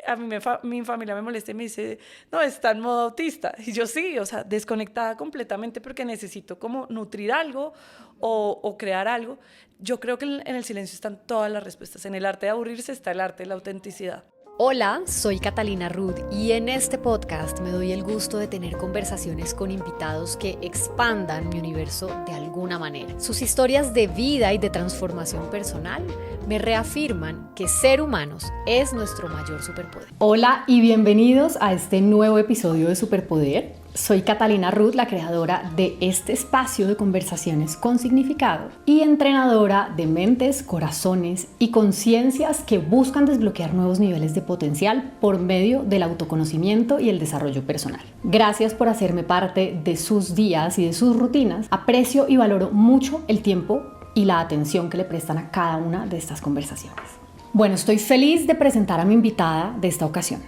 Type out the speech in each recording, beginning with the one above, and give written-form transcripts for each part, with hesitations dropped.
a mí mi familia me molesta y me dice, no, está en modo autista. Y yo sí, o sea, desconectada completamente porque necesito como nutrir algo o crear algo. Yo creo que en el silencio están todas las respuestas. En el arte de aburrirse está el arte de la autenticidad. Hola, soy Catalina Ruth y en este podcast me doy el gusto de tener conversaciones con invitados que expandan mi universo de alguna manera. Sus historias de vida y de transformación personal me reafirman que ser humanos es nuestro mayor superpoder. Hola y bienvenidos a este nuevo episodio de Superpoder. Soy Catalina Ruth, la creadora de este espacio de conversaciones con significado y entrenadora de mentes, corazones y conciencias que buscan desbloquear nuevos niveles de potencial por medio del autoconocimiento y el desarrollo personal. Gracias por hacerme parte de sus días y de sus rutinas. Aprecio y valoro mucho el tiempo y la atención que le prestan a cada una de estas conversaciones. Bueno, estoy feliz de presentar a mi invitada de esta ocasión.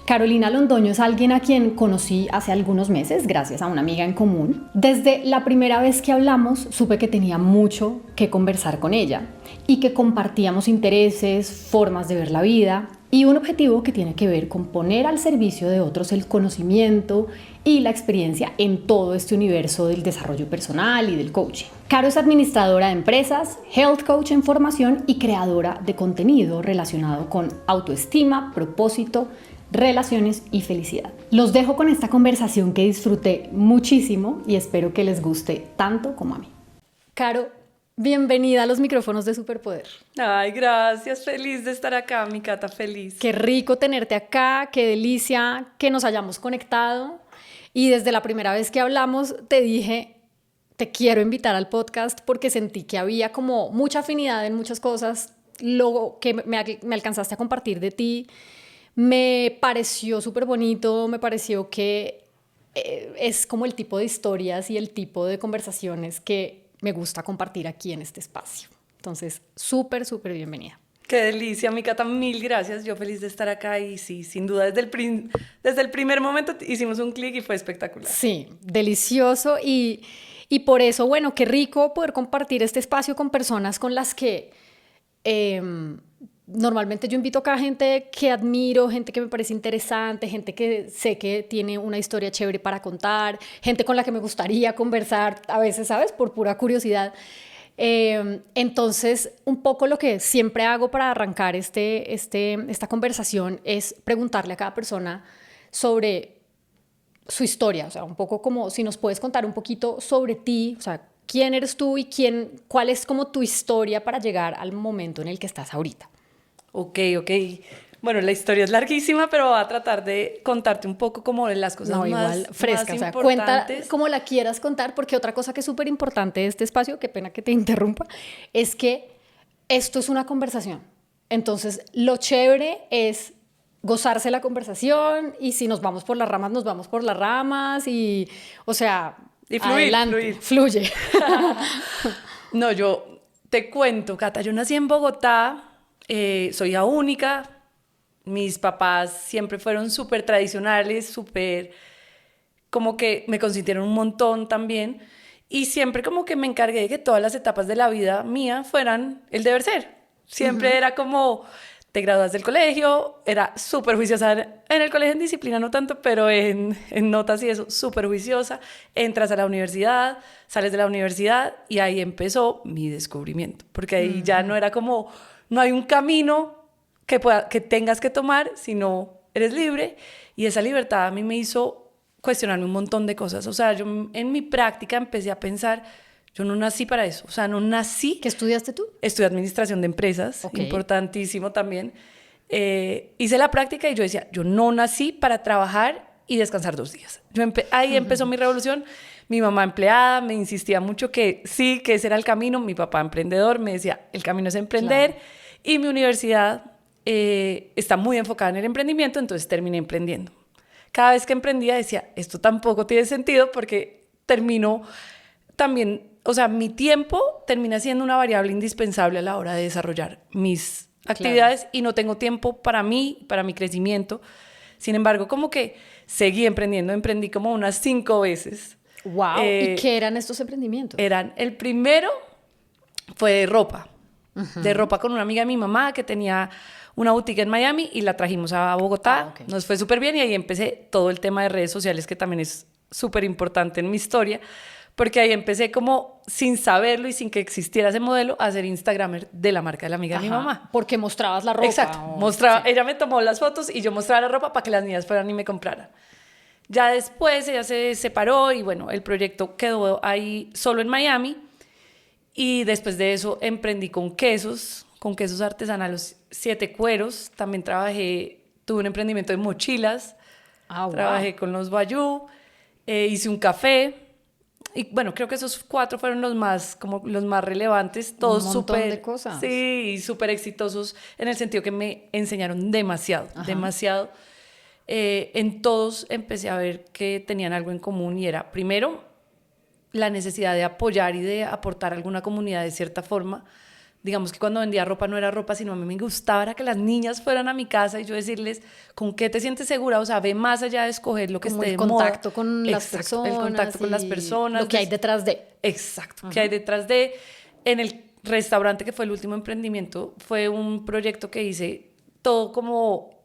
Carolina Londoño es alguien a quien conocí hace algunos meses gracias a una amiga en común. Desde la primera vez que hablamos supe que tenía mucho que conversar con ella y que compartíamos intereses, formas de ver la vida y un objetivo que tiene que ver con poner al servicio de otros el conocimiento y la experiencia en todo este universo del desarrollo personal y del coaching. Caro es administradora de empresas, health coach en formación y creadora de contenido relacionado con autoestima, propósito, relaciones y felicidad. Los dejo con esta conversación que disfruté muchísimo y espero que les guste tanto como a mí. Caro, bienvenida a los micrófonos de Superpoder. Ay, gracias, feliz de estar acá, mi Cata, feliz. Qué rico tenerte acá, qué delicia que nos hayamos conectado y desde la primera vez que hablamos te dije, te quiero invitar al podcast porque sentí que había como mucha afinidad en muchas cosas, lo que me alcanzaste a compartir de ti. Me pareció súper bonito, me pareció que es como el tipo de historias y el tipo de conversaciones que me gusta compartir aquí en este espacio. Entonces, súper, súper bienvenida. Qué delicia, mi Cata, mil gracias. Yo feliz de estar acá y sí, sin duda, desde el primer momento hicimos un clic y fue espectacular. Sí, delicioso y por eso, bueno, qué rico poder compartir este espacio con personas con las que normalmente yo invito acá a gente que admiro, gente que me parece interesante, gente que sé que tiene una historia chévere para contar, gente con la que me gustaría conversar, a veces, ¿sabes? Por pura curiosidad. Entonces, un poco lo que siempre hago para arrancar esta conversación es preguntarle a cada persona sobre su historia, o sea, un poco como si nos puedes contar un poquito sobre ti, o sea, quién eres tú y cuál es como tu historia para llegar al momento en el que estás ahorita. Ok. Bueno, la historia es larguísima, pero voy a tratar de contarte un poco como de las cosas igual, fresca, más o sea, importantes. Cuenta como la quieras contar, porque otra cosa que es súper importante de este espacio, qué pena que te interrumpa, es que esto es una conversación. Entonces, lo chévere es gozarse la conversación y si nos vamos por las ramas, nos vamos por las ramas y, o sea, y fluye. No, yo te cuento, Cata, yo nací en Bogotá, soy hija única, mis papás siempre fueron súper tradicionales, súper como que me consintieron un montón también y siempre como que me encargué de que todas las etapas de la vida mía fueran el deber ser. Siempre era como, te gradúas del colegio, era súper juiciosa en el colegio, en disciplina no tanto, pero en notas y eso, súper juiciosa. Entras a la universidad, sales de la universidad y ahí empezó mi descubrimiento, porque ahí ya no era como, no hay un camino que tengas que tomar, sino eres libre y esa libertad a mí me hizo cuestionarme un montón de cosas. O sea, yo en mi práctica empecé a pensar, yo no nací para eso, o sea, no nací. ¿Qué estudiaste tú? Estudié administración de empresas, importantísimo también. Hice la práctica y yo decía, yo no nací para trabajar y descansar 2 días. Ahí empezó mi revolución. Mi mamá empleada me insistía mucho que sí, que ese era el camino. Mi papá emprendedor me decía, el camino es emprender. Claro. Y mi universidad está muy enfocada en el emprendimiento, entonces terminé emprendiendo. Cada vez que emprendía decía, esto tampoco tiene sentido porque termino también, o sea, mi tiempo termina siendo una variable indispensable a la hora de desarrollar mis actividades y no tengo tiempo para mí, para mi crecimiento. Sin embargo, como que seguí emprendiendo, emprendí como unas 5 veces. ¡Wow! ¿Y qué eran estos emprendimientos? El primero fue de ropa. De ropa con una amiga de mi mamá que tenía una boutique en Miami y la trajimos a Bogotá. Okay. Nos fue súper bien y ahí empecé todo el tema de redes sociales, que también es súper importante en mi historia, porque ahí empecé como sin saberlo y sin que existiera ese modelo a ser Instagramer de la marca de la amiga de mi mamá. Porque mostrabas la ropa. Exacto, mostraba, ella me tomó las fotos y yo mostraba la ropa para que las niñas fueran y me compraran. Ya después ella se separó y bueno, el proyecto quedó ahí solo en Miami y después de eso emprendí con quesos artesanales, 7 cueros, también tuve un emprendimiento de mochilas, trabajé con los Bayou, hice un café y bueno, creo que esos 4 fueron los más relevantes, todos un montón súper, de cosas. Sí, súper exitosos en el sentido que me enseñaron demasiado. En todos empecé a ver que tenían algo en común y era, primero, la necesidad de apoyar y de aportar a alguna comunidad de cierta forma. Digamos que cuando vendía ropa no era ropa, sino a mí me gustaba era que las niñas fueran a mi casa y yo decirles, ¿con qué te sientes segura? O sea, ve más allá de escoger lo que como esté el de moda. contacto con las personas. El contacto con las personas. Lo que hay detrás de. Exacto, qué hay detrás de. En el restaurante, que fue el último emprendimiento, fue un proyecto que hice todo como...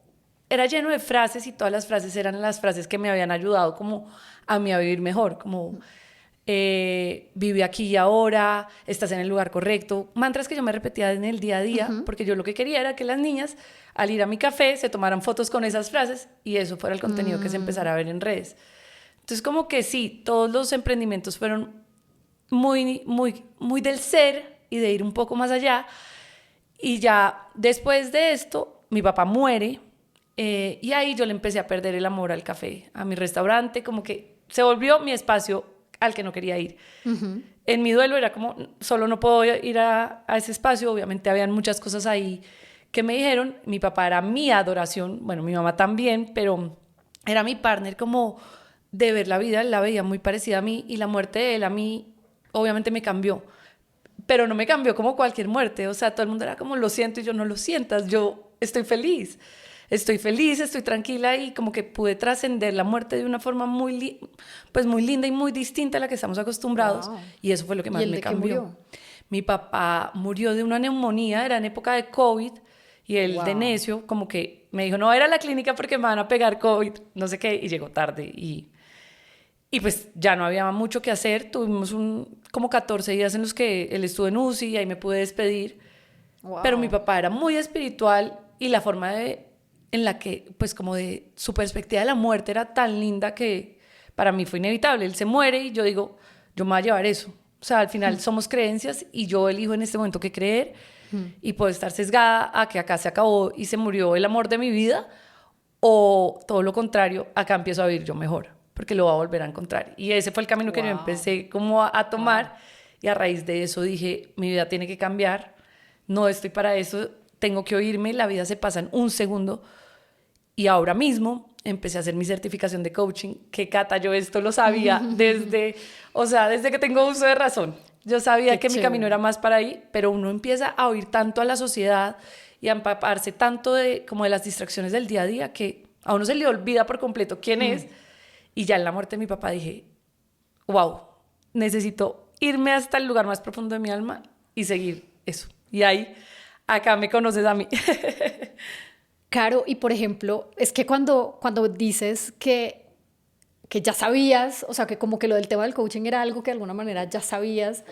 Era lleno de frases y todas las frases eran las frases que me habían ayudado como a mí a vivir mejor, como vive aquí y ahora, estás en el lugar correcto, mantras que yo me repetía en el día a día, porque yo lo que quería era que las niñas al ir a mi café se tomaran fotos con esas frases y eso fuera el contenido que se empezara a ver en redes. Entonces como que sí, todos los emprendimientos fueron muy, muy, muy del ser y de ir un poco más allá y ya después de esto mi papá muere. Y ahí yo le empecé a perder el amor al café, a mi restaurante, como que se volvió mi espacio al que no quería ir. En mi duelo era como, solo no puedo ir a ese espacio, obviamente habían muchas cosas ahí que me dijeron, mi papá era mi adoración, bueno, mi mamá también, pero era mi partner como de ver la vida, él la veía muy parecida a mí y la muerte de él a mí obviamente me cambió, pero no me cambió como cualquier muerte, o sea, todo el mundo era como, lo siento y yo no lo sientas, yo estoy feliz, estoy tranquila y como que pude trascender la muerte de una forma muy linda y muy distinta a la que estamos acostumbrados. Wow. Y eso fue lo que más me cambió. ¿Murió? Mi papá murió de una neumonía, era en época de COVID y él de necio como que me dijo, no voy a ir a la clínica porque me van a pegar COVID, no sé qué, y llegó tarde y pues ya no había mucho que hacer. Tuvimos como 14 días en los que él estuvo en UCI y ahí me pude despedir. Pero mi papá era muy espiritual y la forma en la que, pues como de su perspectiva de la muerte era tan linda que para mí fue inevitable. Él se muere y yo digo, yo me voy a llevar eso. O sea, al final somos creencias y yo elijo en este momento qué creer y puedo estar sesgada a que acá se acabó y se murió el amor de mi vida o todo lo contrario, acá empiezo a vivir yo mejor porque lo voy a volver a encontrar. Y ese fue el camino que yo empecé como a tomar y a raíz de eso dije, mi vida tiene que cambiar, no estoy para eso, tengo que oírme, la vida se pasa en un segundo. Y ahora mismo empecé a hacer mi certificación de coaching, que Cata, yo esto lo sabía desde que tengo uso de razón. Yo sabía que mi camino era más para ahí, pero uno empieza a oír tanto a la sociedad y a empaparse tanto como de las distracciones del día a día que a uno se le olvida por completo quién es. Y ya en la muerte de mi papá dije, wow, necesito irme hasta el lugar más profundo de mi alma y seguir eso. Y ahí, acá me conoces a mí. Caro, y por ejemplo, es que cuando dices que ya sabías, o sea, que como que lo del tema del coaching era algo que de alguna manera ya sabías,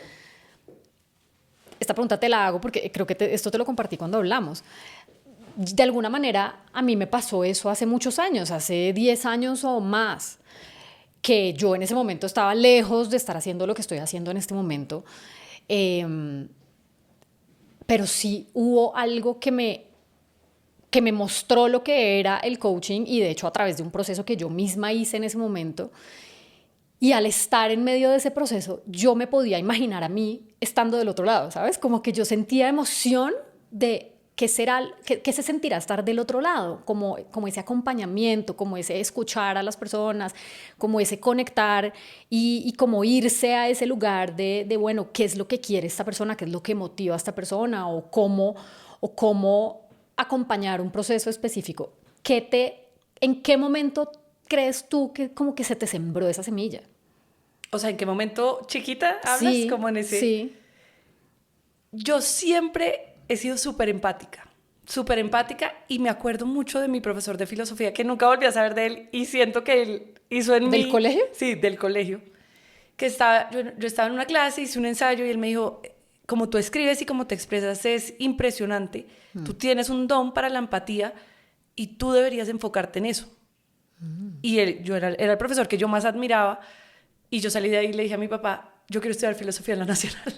esta pregunta te la hago porque creo que esto te lo compartí cuando hablamos. De alguna manera, a mí me pasó eso hace muchos años, hace 10 años o más, que yo en ese momento estaba lejos de estar haciendo lo que estoy haciendo en este momento, pero sí hubo algo que me mostró lo que era el coaching y de hecho a través de un proceso que yo misma hice en ese momento y al estar en medio de ese proceso yo me podía imaginar a mí estando del otro lado, ¿sabes? Como que yo sentía emoción de qué se sentirá estar del otro lado, como ese acompañamiento, como ese escuchar a las personas, como ese conectar y como irse a ese lugar de bueno, ¿qué es lo que quiere esta persona? ¿Qué es lo que motiva a esta persona? O cómo acompañar un proceso específico. ¿En qué momento crees tú que como que se te sembró esa semilla? O sea, ¿en qué momento chiquita hablas? Sí, como en ese... Sí. Yo siempre he sido súper empática, súper empática, y me acuerdo mucho de mi profesor de filosofía, que nunca volví a saber de él, y siento que él hizo en mí... ¿Del colegio? Sí, del colegio. Que yo estaba en una clase, hice un ensayo, y él me dijo, como tú escribes y como te expresas es impresionante, tú tienes un don para la empatía, y tú deberías enfocarte en eso. Y era el profesor que yo más admiraba, y yo salí de ahí y le dije a mi papá, yo quiero estudiar filosofía en la Nacional.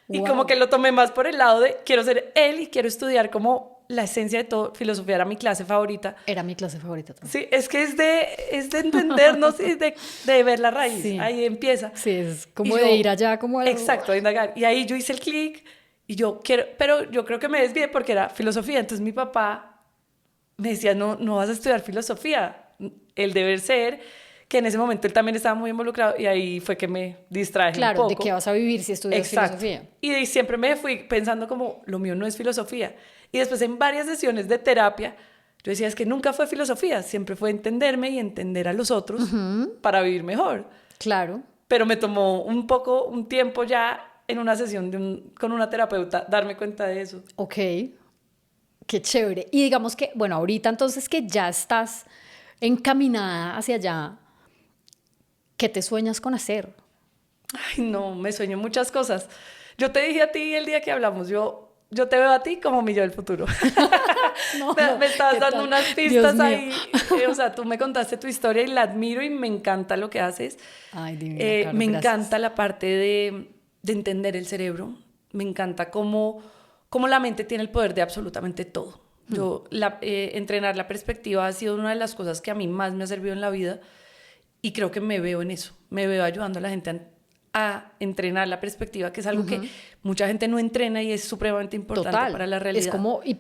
Y Wow. como que lo tomé más por el lado de quiero ser él y quiero estudiar como la esencia de todo. Filosofía era mi clase favorita. Era mi clase favorita también. Sí, es que es de entendernos y de ver la raíz. Sí. Ahí empieza. Sí, es como Y de yo- ir allá, como a... Exacto, a indagar. Y ahí yo hice el clic y yo quiero, pero yo creo que me desvié porque era filosofía. Entonces mi papá me decía, no vas a estudiar filosofía. El deber ser, que en ese momento él también estaba muy involucrado, y ahí fue que me distraje Claro, un ¿de poco. qué vas a vivir si estudias Exacto. filosofía? Y de ahí siempre me fui pensando como, lo mío no es filosofía. Y después en varias sesiones de terapia, yo decía, es que nunca fue filosofía, siempre fue entenderme y entender a los otros para vivir mejor. Claro. Pero me tomó un tiempo ya en una sesión con una terapeuta darme cuenta de eso. Ok, qué chévere. Y digamos que, bueno, ahorita entonces que ya estás encaminada hacia allá, ¿qué te sueñas con hacer? Ay, no, me sueño muchas cosas. Yo te dije a ti el día que hablamos, yo te veo a ti como mi yo del futuro. No, Me estabas ¿qué dando tal? unas Dios pistas mío. ahí. O sea, tú me contaste tu historia y la admiro y me encanta lo que haces. Ay, divina, Caro, Me gracias. encanta la parte de entender el cerebro. Me encanta cómo la mente tiene el poder de absolutamente todo. Entrenar la perspectiva ha sido una de las cosas que a mí más me ha servido en la vida, y creo que me veo en eso. Me veo ayudando a la gente a entrenar la perspectiva, que es algo que mucha gente no entrena y es supremamente importante Total. para la realidad. Es como y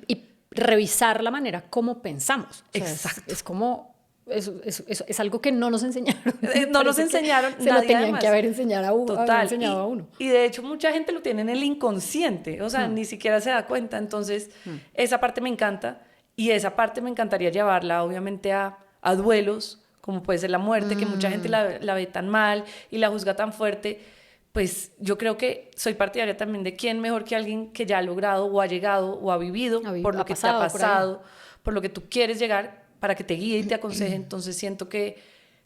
revisar la manera como pensamos. O sea, Exacto. Es como... Es algo que no nos enseñaron. No nos Parece que enseñaron, se lo nadie tenían además. que haber enseñado Total. enseñado a uno. Y de hecho mucha gente lo tiene en el inconsciente, o sea, ni siquiera se da cuenta. Entonces, esa parte me encanta, y esa parte me encantaría llevarla obviamente a duelos, como puede ser la muerte, que mucha gente la ve tan mal y la juzga tan fuerte. Pues yo creo que soy partidaria también de quién mejor que alguien que ya ha logrado o ha llegado o ha vivido por lo que te ha pasado, por lo que tú quieres llegar, para que te guíe y te aconseje. Entonces siento que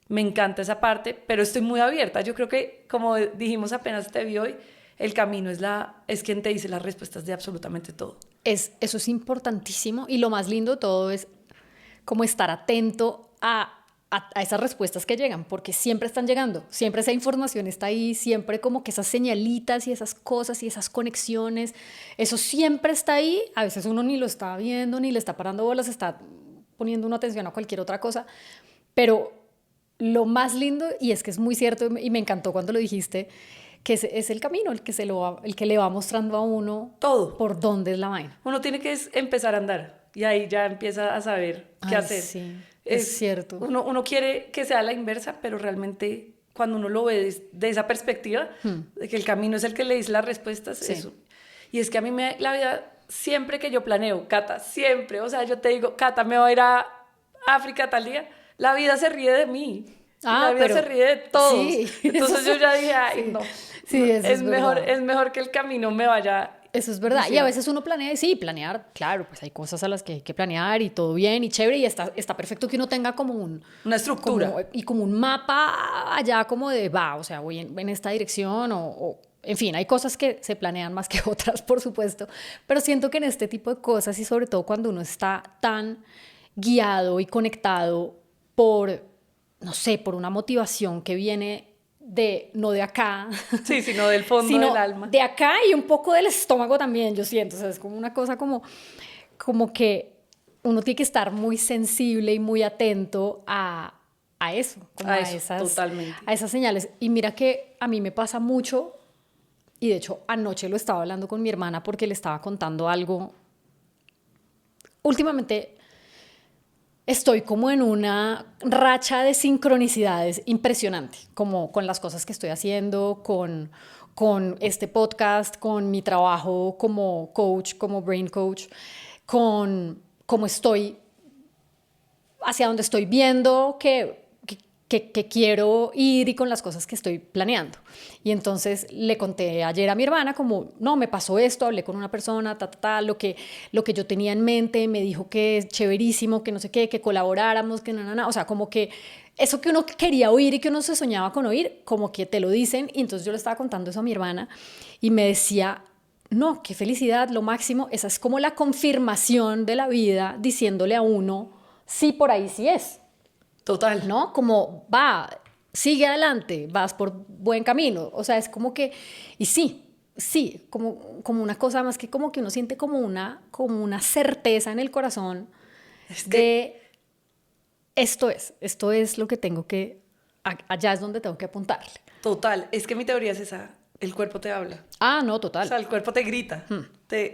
me encanta esa parte, pero estoy muy abierta. Yo creo que, como dijimos apenas te vi hoy, el camino es quien te dice las respuestas de absolutamente todo. Eso es importantísimo, y lo más lindo de todo es como estar atento a esas respuestas que llegan, porque siempre están llegando, siempre esa información está ahí, siempre como que esas señalitas y esas cosas y esas conexiones, eso siempre está ahí. A veces uno ni lo está viendo, ni le está parando bolas, está poniendo una atención a cualquier otra cosa, pero lo más lindo, y es que es muy cierto, y me encantó cuando lo dijiste, que es el camino el que le va mostrando a uno todo por dónde es la vaina. Uno tiene que empezar a andar, y ahí ya empieza a saber qué Ay, hacer. Sí, es cierto. Uno quiere que sea la inversa, pero realmente cuando uno lo ve de esa perspectiva, de que el camino es el que le dice las respuestas, Sí. eso. Y es que a mí la vida, siempre que yo planeo, Cata, siempre, o sea, yo te digo, Cata, me voy a ir a África tal día, la vida se ríe de mí. La vida se ríe de todos. Sí, Entonces yo ya dije, ay, sí. no. Sí, eso es verdad. Es mejor que el camino me vaya. Eso es verdad. Sí. Y a veces uno planea, sí, planear, claro, pues hay cosas a las que hay que planear y todo bien y chévere, y está perfecto que uno tenga como Una estructura. como un mapa allá como de, o sea, voy en esta dirección en fin, hay cosas que se planean más que otras, por supuesto, pero siento que en este tipo de cosas, y sobre todo cuando uno está tan guiado y conectado por, no sé, por una motivación que viene no de acá, Sí, sino del fondo sino del alma. de acá y un poco del estómago también, yo siento. O sea, es como una cosa como que uno tiene que estar muy sensible y muy atento a eso, como totalmente. a esas señales. Y mira que a mí me pasa mucho, y de hecho anoche lo estaba hablando con mi hermana porque le estaba contando algo. Últimamente estoy como en una racha de sincronicidades impresionante, como con las cosas que estoy haciendo, con este podcast, con mi trabajo como coach, como brain coach, con cómo estoy, hacia dónde estoy viendo, que que quiero ir y con las cosas que estoy planeando. Y entonces le conté ayer a mi hermana como, no, me pasó esto, hablé con una persona, lo que yo tenía en mente, me dijo que es chéverísimo, que no sé qué, que colaboráramos, que no, o sea, como que eso que uno quería oír y que uno se soñaba con oír, como que te lo dicen. Y entonces yo le estaba contando eso a mi hermana y me decía, no, qué felicidad, lo máximo, esa es como la confirmación de la vida diciéndole a uno, sí, por ahí sí es. Total. ¿No? Como, va, sigue adelante, vas por buen camino. O sea, es como que, y sí, como una cosa más que como que uno siente como una certeza en el corazón de esto es lo que tengo que, allá es donde tengo que apuntarle. Total, es que mi teoría es esa, el cuerpo te habla. Ah, no, total. O sea, el cuerpo te grita.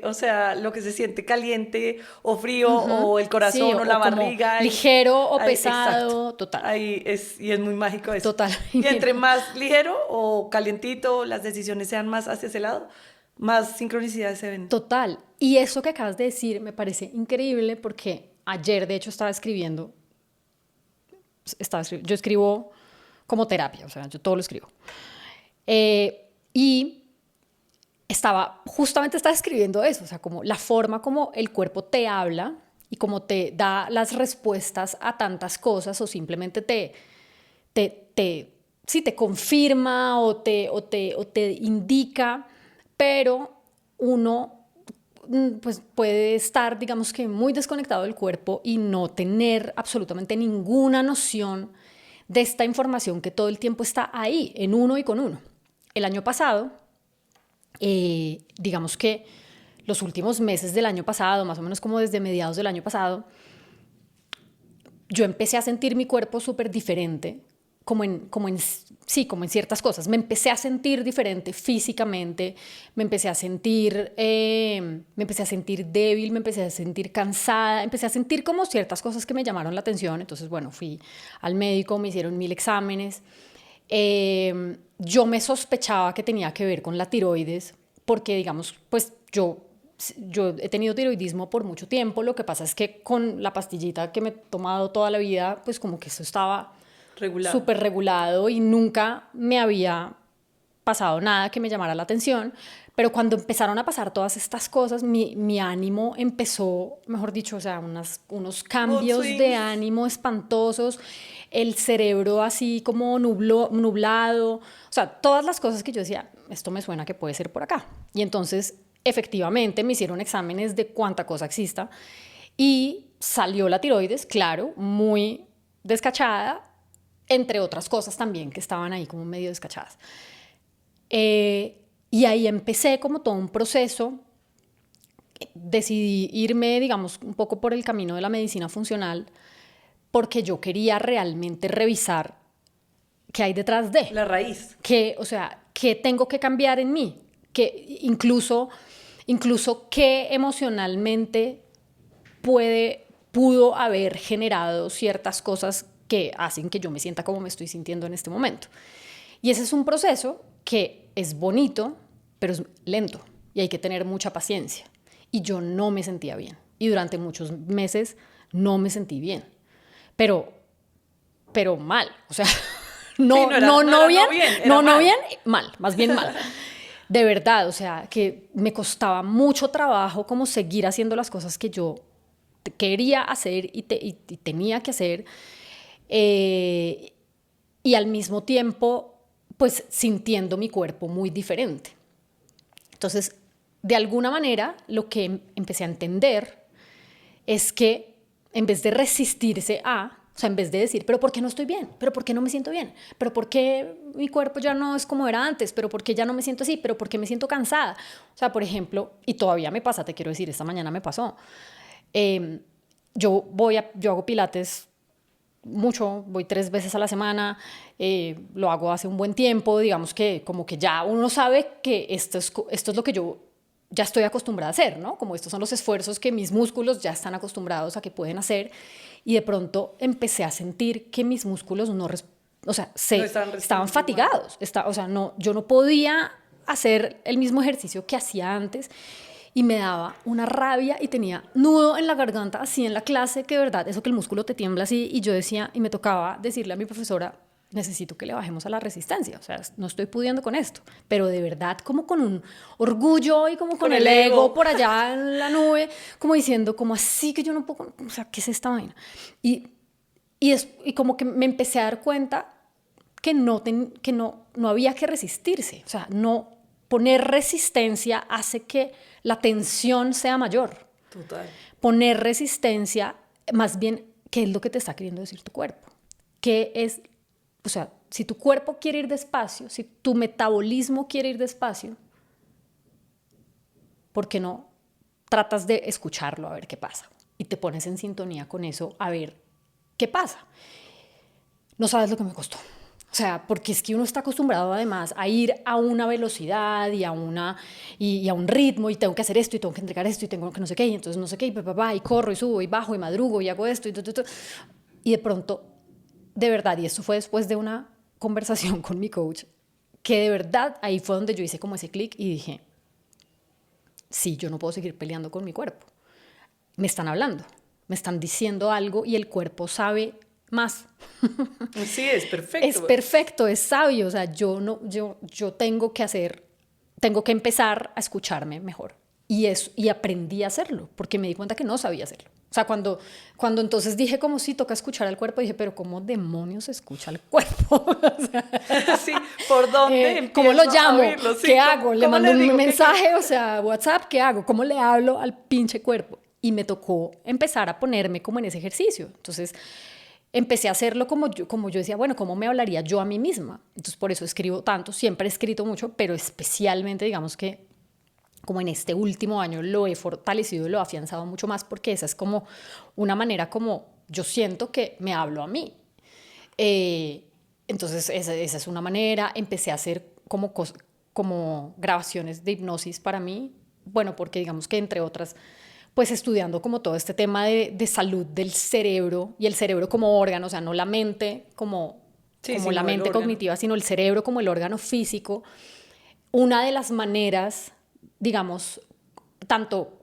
O sea, lo que se siente caliente o frío o el corazón Sí, o la barriga. Ligero o ahí, pesado, exacto. total. Ahí y es muy mágico eso. Total. Y entre más ligero o calientito, las decisiones sean más hacia ese lado, más sincronicidades se ven. Total. Y eso que acabas de decir me parece increíble porque ayer, de hecho, estaba escribiendo. Yo escribo como terapia, o sea, yo todo lo escribo. Y justamente estaba escribiendo eso, o sea, como la forma como el cuerpo te habla y como te da las respuestas a tantas cosas o simplemente sí, te confirma o te indica, pero uno pues puede estar, digamos que muy desconectado del cuerpo y no tener absolutamente ninguna noción de esta información que todo el tiempo está ahí, en uno y con uno. El año pasado, digamos que los últimos meses del año pasado, más o menos como desde mediados del año pasado, yo empecé a sentir mi cuerpo súper diferente, como en ciertas cosas. Me empecé a sentir diferente físicamente, me empecé a sentir débil, me empecé a sentir cansada, empecé a sentir como ciertas cosas que me llamaron la atención. Entonces, bueno, fui al médico, me hicieron 1000 exámenes. Yo me sospechaba que tenía que ver con la tiroides, porque, digamos, pues yo he tenido tiroidismo por mucho tiempo. Lo que pasa es que con la pastillita que me he tomado toda la vida, pues como que eso estaba súper regulado y nunca me había pasado nada que me llamara la atención. Pero cuando empezaron a pasar todas estas cosas, mi ánimo empezó, mejor dicho, o sea, unos cambios de ánimo espantosos, el cerebro así como nublado, o sea, todas las cosas que yo decía, esto me suena que puede ser por acá. Y entonces, efectivamente, me hicieron exámenes de cuánta cosa exista y salió la tiroides, claro, muy descachada, entre otras cosas también que estaban ahí como medio descachadas. Y ahí empecé como todo un proceso. Decidí irme, digamos, un poco por el camino de la medicina funcional porque yo quería realmente revisar qué hay detrás de. La raíz. O sea, qué tengo que cambiar en mí. Que incluso qué emocionalmente pudo haber generado ciertas cosas que hacen que yo me sienta como me estoy sintiendo en este momento. Y ese es un proceso que es bonito, pero es lento y hay que tener mucha paciencia. Y yo no me sentía bien. Y durante muchos meses no me sentí bien. Pero mal. O sea, no bien, mal, más bien mal. De verdad, o sea, que me costaba mucho trabajo como seguir haciendo las cosas que yo quería hacer y tenía que hacer. Y al mismo tiempo, pues sintiendo mi cuerpo muy diferente. Entonces, de alguna manera, lo que empecé a entender es que en vez de resistirse o sea, en vez de decir, pero ¿por qué no estoy bien? ¿Pero por qué no me siento bien? ¿Pero por qué mi cuerpo ya no es como era antes? ¿Pero por qué ya no me siento así? ¿Pero por qué me siento cansada? O sea, por ejemplo, y todavía me pasa, te quiero decir, esta mañana me pasó. Yo hago pilates mucho, voy 3 veces a la semana, lo hago hace un buen tiempo, digamos que como que ya uno sabe que esto es lo que yo ya estoy acostumbrada a hacer, ¿no? Como estos son los esfuerzos que mis músculos ya están acostumbrados a que pueden hacer, y de pronto empecé a sentir que mis músculos estaban fatigados, o sea, yo no podía hacer el mismo ejercicio que hacía antes. Y me daba una rabia y tenía nudo en la garganta, así en la clase, que de verdad, eso que el músculo te tiembla así. Y yo decía, y me tocaba decirle a mi profesora, necesito que le bajemos a la resistencia, o sea, no estoy pudiendo con esto, pero de verdad como con un orgullo y como con el ego por allá en la nube, como diciendo, como así que yo no puedo, o sea, ¿qué es esta vaina? Y como que me empecé a dar cuenta que no había que resistirse, o sea, no poner resistencia hace que la tensión sea mayor. Total. Poner resistencia, más bien, ¿qué es lo que te está queriendo decir tu cuerpo? ¿Qué es? O sea, si tu cuerpo quiere ir despacio, si tu metabolismo quiere ir despacio, ¿por qué no tratas de escucharlo a ver qué pasa? Y te pones en sintonía con eso a ver qué pasa. No sabes lo que me costó. O sea, porque es que uno está acostumbrado además a ir a una velocidad y a un ritmo, y tengo que hacer esto y tengo que entregar esto y tengo que no sé qué, y entonces no sé qué, y corro y subo y bajo y madrugo y hago esto y de pronto, de verdad, y esto fue después de una conversación con mi coach, que de verdad ahí fue donde yo hice como ese clic y dije, sí, yo no puedo seguir peleando con mi cuerpo. Me están hablando, me están diciendo algo y el cuerpo sabe más. Sí, es perfecto. Es perfecto, es sabio. O sea, yo tengo que empezar a escucharme mejor. Y aprendí a hacerlo, porque me di cuenta que no sabía hacerlo. O sea, cuando entonces dije como sí, toca escuchar al cuerpo, dije, pero ¿cómo demonios se escucha al cuerpo? O sea, sí, ¿por dónde ¿cómo lo empiezo a llamo? oírlo? Sí, ¿Qué hago? ¿Le mando un mensaje? ¿Qué? O sea, WhatsApp, ¿qué hago? ¿Cómo le hablo al pinche cuerpo? Y me tocó empezar a ponerme como en ese ejercicio. Entonces, empecé a hacerlo como yo decía, bueno, ¿cómo me hablaría yo a mí misma? Entonces, por eso escribo tanto, siempre he escrito mucho, pero especialmente, digamos que como en este último año lo he fortalecido y lo he afianzado mucho más, porque esa es como una manera como yo siento que me hablo a mí. Entonces, esa es una manera. Empecé a hacer como grabaciones de hipnosis para mí, bueno, porque digamos que entre otras, pues estudiando como todo este tema de salud del cerebro, y el cerebro como órgano, o sea, no la mente como la mente cognitiva, sino el cerebro como el órgano físico. Una de las maneras, digamos, tanto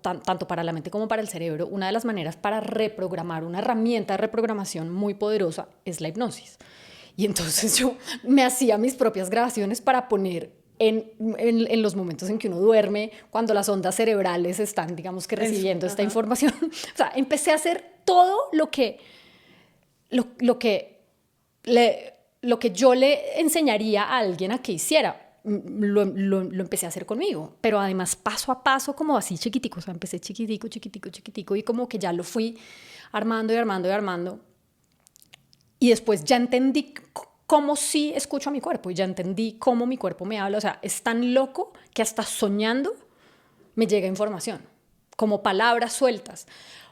para la mente como para el cerebro, una de las maneras para reprogramar, una herramienta de reprogramación muy poderosa es la hipnosis. Y entonces yo me hacía mis propias grabaciones para poner en los momentos en que uno duerme, cuando las ondas cerebrales están, digamos que recibiendo esta información. O sea, empecé a hacer todo lo que yo le enseñaría a alguien a que hiciera. Lo empecé a hacer conmigo, pero además paso a paso, como así chiquitico. O sea, empecé chiquitico, y como que ya lo fui armando. Y después ya entendí cómo sí escucho a mi cuerpo, y ya entendí cómo mi cuerpo me habla. O sea, es tan loco que hasta soñando me llega información, como palabras sueltas.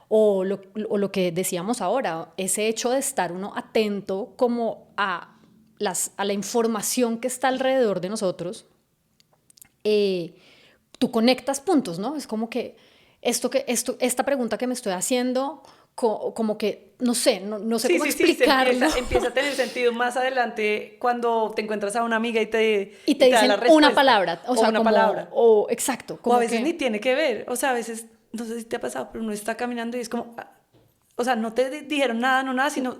O lo que decíamos ahora, ese hecho de estar uno atento como a la información que está alrededor de nosotros, tú conectas puntos, ¿no? Es como que esta pregunta que me estoy haciendo, como que, no sé cómo explicarlo. Sí, empieza a tener sentido más adelante cuando te encuentras a una amiga y te dicen da la una palabra. O sea, una palabra. Exacto. O a veces ni tiene que ver. O sea, a veces, no sé si te ha pasado, pero uno está caminando y es como, o sea, no te dijeron nada, sino algo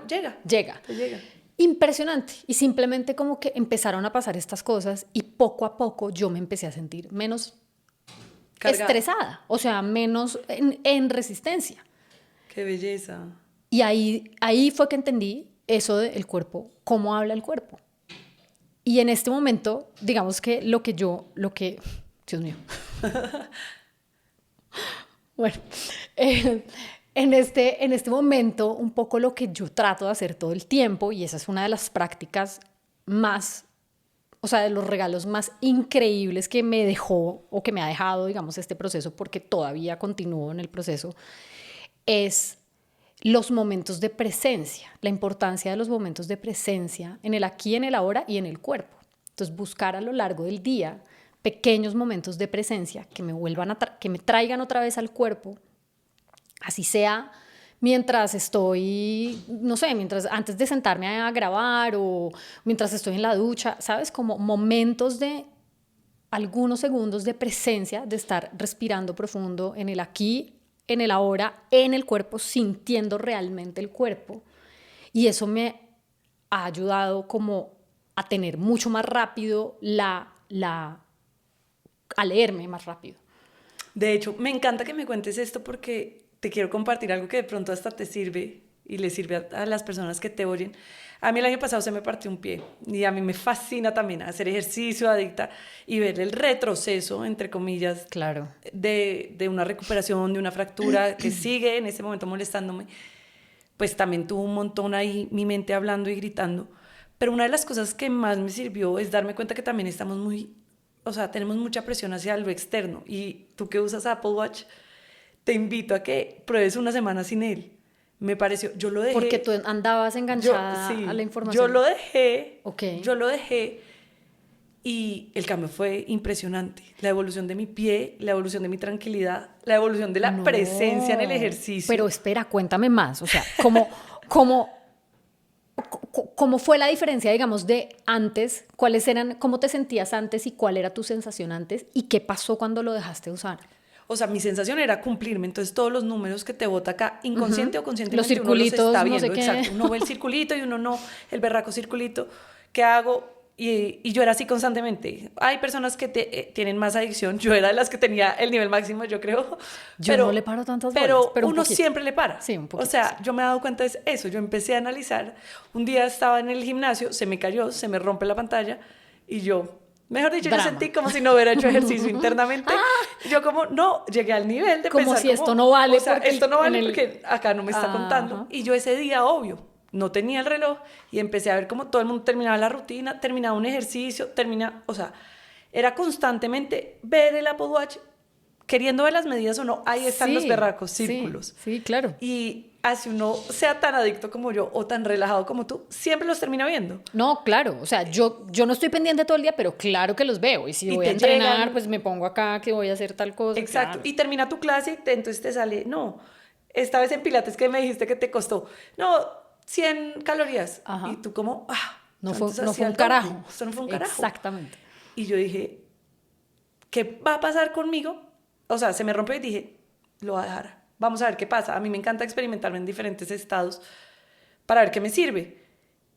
llega. Te llega. Impresionante. Y simplemente como que empezaron a pasar estas cosas, y poco a poco yo me empecé a sentir menos cargada, estresada, o sea, menos en resistencia. ¡Qué belleza! Y ahí fue que entendí eso del cuerpo, cómo habla el cuerpo. Y en este momento, digamos que Dios mío. Bueno, en este momento, un poco lo que yo trato de hacer todo el tiempo, y esa es una de las prácticas más, o sea, de los regalos más increíbles que me dejó, o que me ha dejado, digamos, este proceso, porque todavía continúo en el proceso, es los momentos de presencia, la importancia de los momentos de presencia en el aquí, en el ahora y en el cuerpo. Entonces, buscar a lo largo del día pequeños momentos de presencia que me traigan otra vez al cuerpo, así sea mientras estoy, no sé, antes de sentarme a grabar, o mientras estoy en la ducha, ¿sabes? Como momentos de algunos segundos de presencia, de estar respirando profundo en el aquí, en el ahora, en el cuerpo, sintiendo realmente el cuerpo. Y eso me ha ayudado como a tener mucho más rápido a leerme más rápido. De hecho, me encanta que me cuentes esto porque te quiero compartir algo que de pronto hasta te sirve y le sirve a las personas que te oyen. A mí el año pasado se me partió un pie y a mí me fascina también hacer ejercicio, adicta, y ver el retroceso, entre comillas, claro, de una recuperación, de una fractura que sigue en ese momento molestándome. Pues también tuvo un montón ahí mi mente hablando y gritando. Pero una de las cosas que más me sirvió es darme cuenta que también estamos tenemos mucha presión hacia lo externo. Y tú que usas Apple Watch, te invito a que pruebes una semana sin él. Me pareció, yo lo dejé. Porque tú andabas enganchada a la información. Yo lo dejé. Okay. Yo lo dejé. Y el cambio fue impresionante. La evolución de mi pie, la evolución de mi tranquilidad, la evolución de la presencia en el ejercicio. Pero espera, cuéntame más. O sea, ¿cómo fue la diferencia, digamos, de antes? ¿Cómo te sentías antes y cuál era tu sensación antes? ¿Y qué pasó cuando lo dejaste de usar? O sea, mi sensación era cumplirme. Entonces, todos los números que te bota acá, inconsciente o conscientemente, los circulitos, uno los está viendo. No sé qué. Exacto. Uno ve el circulito y uno no, el berraco circulito. ¿Qué hago? Y yo era así constantemente. Hay personas que tienen más adicción. Yo era de las que tenía el nivel máximo, yo creo. Yo no le paro tantas bolas, pero uno siempre le para. Sí, un poquito. O sea, yo me he dado cuenta de eso. Yo empecé a analizar. Un día estaba en el gimnasio, se me cayó, se me rompe la pantalla y yo... Mejor dicho, yo sentí como si no hubiera hecho ejercicio internamente. Yo como, no, llegué al nivel de como pensar si esto no vale. O sea, esto no vale porque acá no me está contando. Y yo ese día, obvio, no tenía el reloj y empecé a ver cómo todo el mundo terminaba la rutina, terminaba un ejercicio, o sea, era constantemente ver el Apple Watch, queriendo ver las medidas o no, ahí están los berracos círculos. Sí, claro. Y así uno sea tan adicto como yo o tan relajado como tú, siempre los termina viendo. No, claro, o sea, yo no estoy pendiente todo el día, pero claro que los veo. Y si voy a entrenar, pues me pongo acá que voy a hacer tal cosa. Exacto, claro. y termina tu clase y entonces te sale, no, esta vez en Pilates que me dijiste que te costó, no, 100 calorías. Ajá. Y tú como, no fue un carajo. Esto no fue un carajo. Exactamente. Y yo dije, ¿qué va a pasar conmigo? O sea, se me rompió y dije, lo voy a dejar. Vamos a ver qué pasa. A mí me encanta experimentarme en diferentes estados para ver qué me sirve.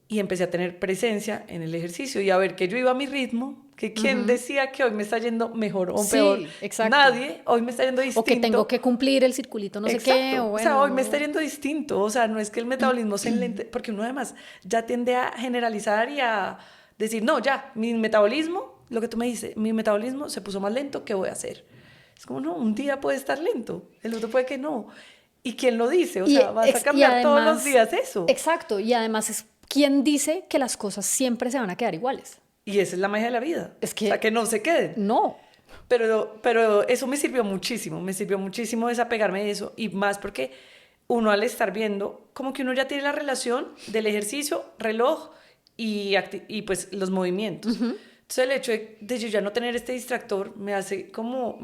Y empecé a tener presencia en el ejercicio y a ver que yo iba a mi ritmo, que quién decía que hoy me está yendo mejor o peor. Exacto. Nadie, hoy me está yendo distinto. O que tengo que cumplir el circulito no exacto. sé qué. O sea, hoy me está yendo distinto. O sea, no es que el metabolismo se enlente, porque uno además ya tiende a generalizar y a decir, no, ya, mi metabolismo, lo que tú me dices, mi metabolismo se puso más lento, ¿qué voy a hacer? Es como, no, un día puede estar lento, el otro puede que no. ¿Y quién lo dice? O sea, vas a cambiar además, todos los días eso. Exacto, y además ¿quién dice que las cosas siempre se van a quedar iguales? Y esa es la magia de la vida. Es que, o sea, que no se queden. No. Pero eso me sirvió muchísimo desapegarme de eso. Y más porque uno al estar viendo, como que uno ya tiene la relación del ejercicio, reloj y pues los movimientos. Entonces el hecho de yo ya no tener este distractor me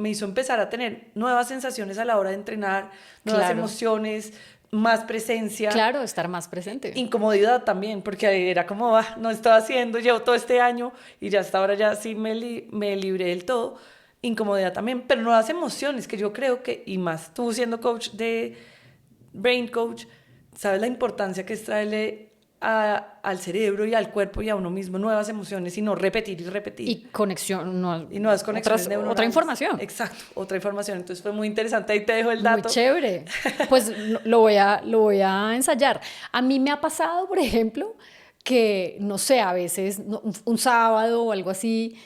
hizo empezar a tener nuevas sensaciones a la hora de entrenar, nuevas emociones, más presencia. Claro, estar más presente. Incomodidad también, porque era como, no estoy haciendo, llevo todo este año y ya hasta ahora ya sí me libré del todo. Incomodidad también, pero nuevas emociones que yo creo que, y más tú siendo coach brain coach, sabes la importancia que es traerle al cerebro y al cuerpo y a uno mismo nuevas emociones y no repetir y repetir. Y conexión, y nuevas conexiones otra información. Exacto, otra información. Entonces fue muy interesante, ahí te dejo el dato. Muy chévere. Pues lo voy a ensayar. A mí me ha pasado, por ejemplo, que, no sé, a veces un sábado o algo así,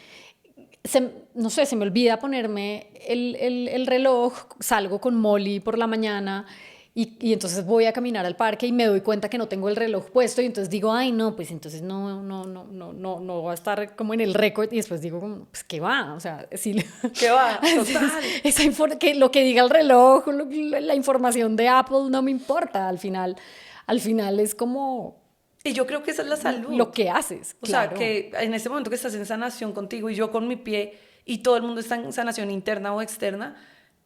no sé, se me olvida ponerme el reloj, salgo con Molly por la mañana y entonces voy a caminar al parque y me doy cuenta que no tengo el reloj puesto y entonces digo, ay no, pues entonces no va a estar como en el récord y después digo, pues ¿qué va? O sea, sí. ¿Qué va? Total. Que lo que diga el reloj, la información de Apple no me importa, al final es como... Y yo creo que esa es la salud. Lo que haces, claro. O sea, que en ese momento que estás en sanación contigo y yo con mi pie y todo el mundo está en sanación interna o externa,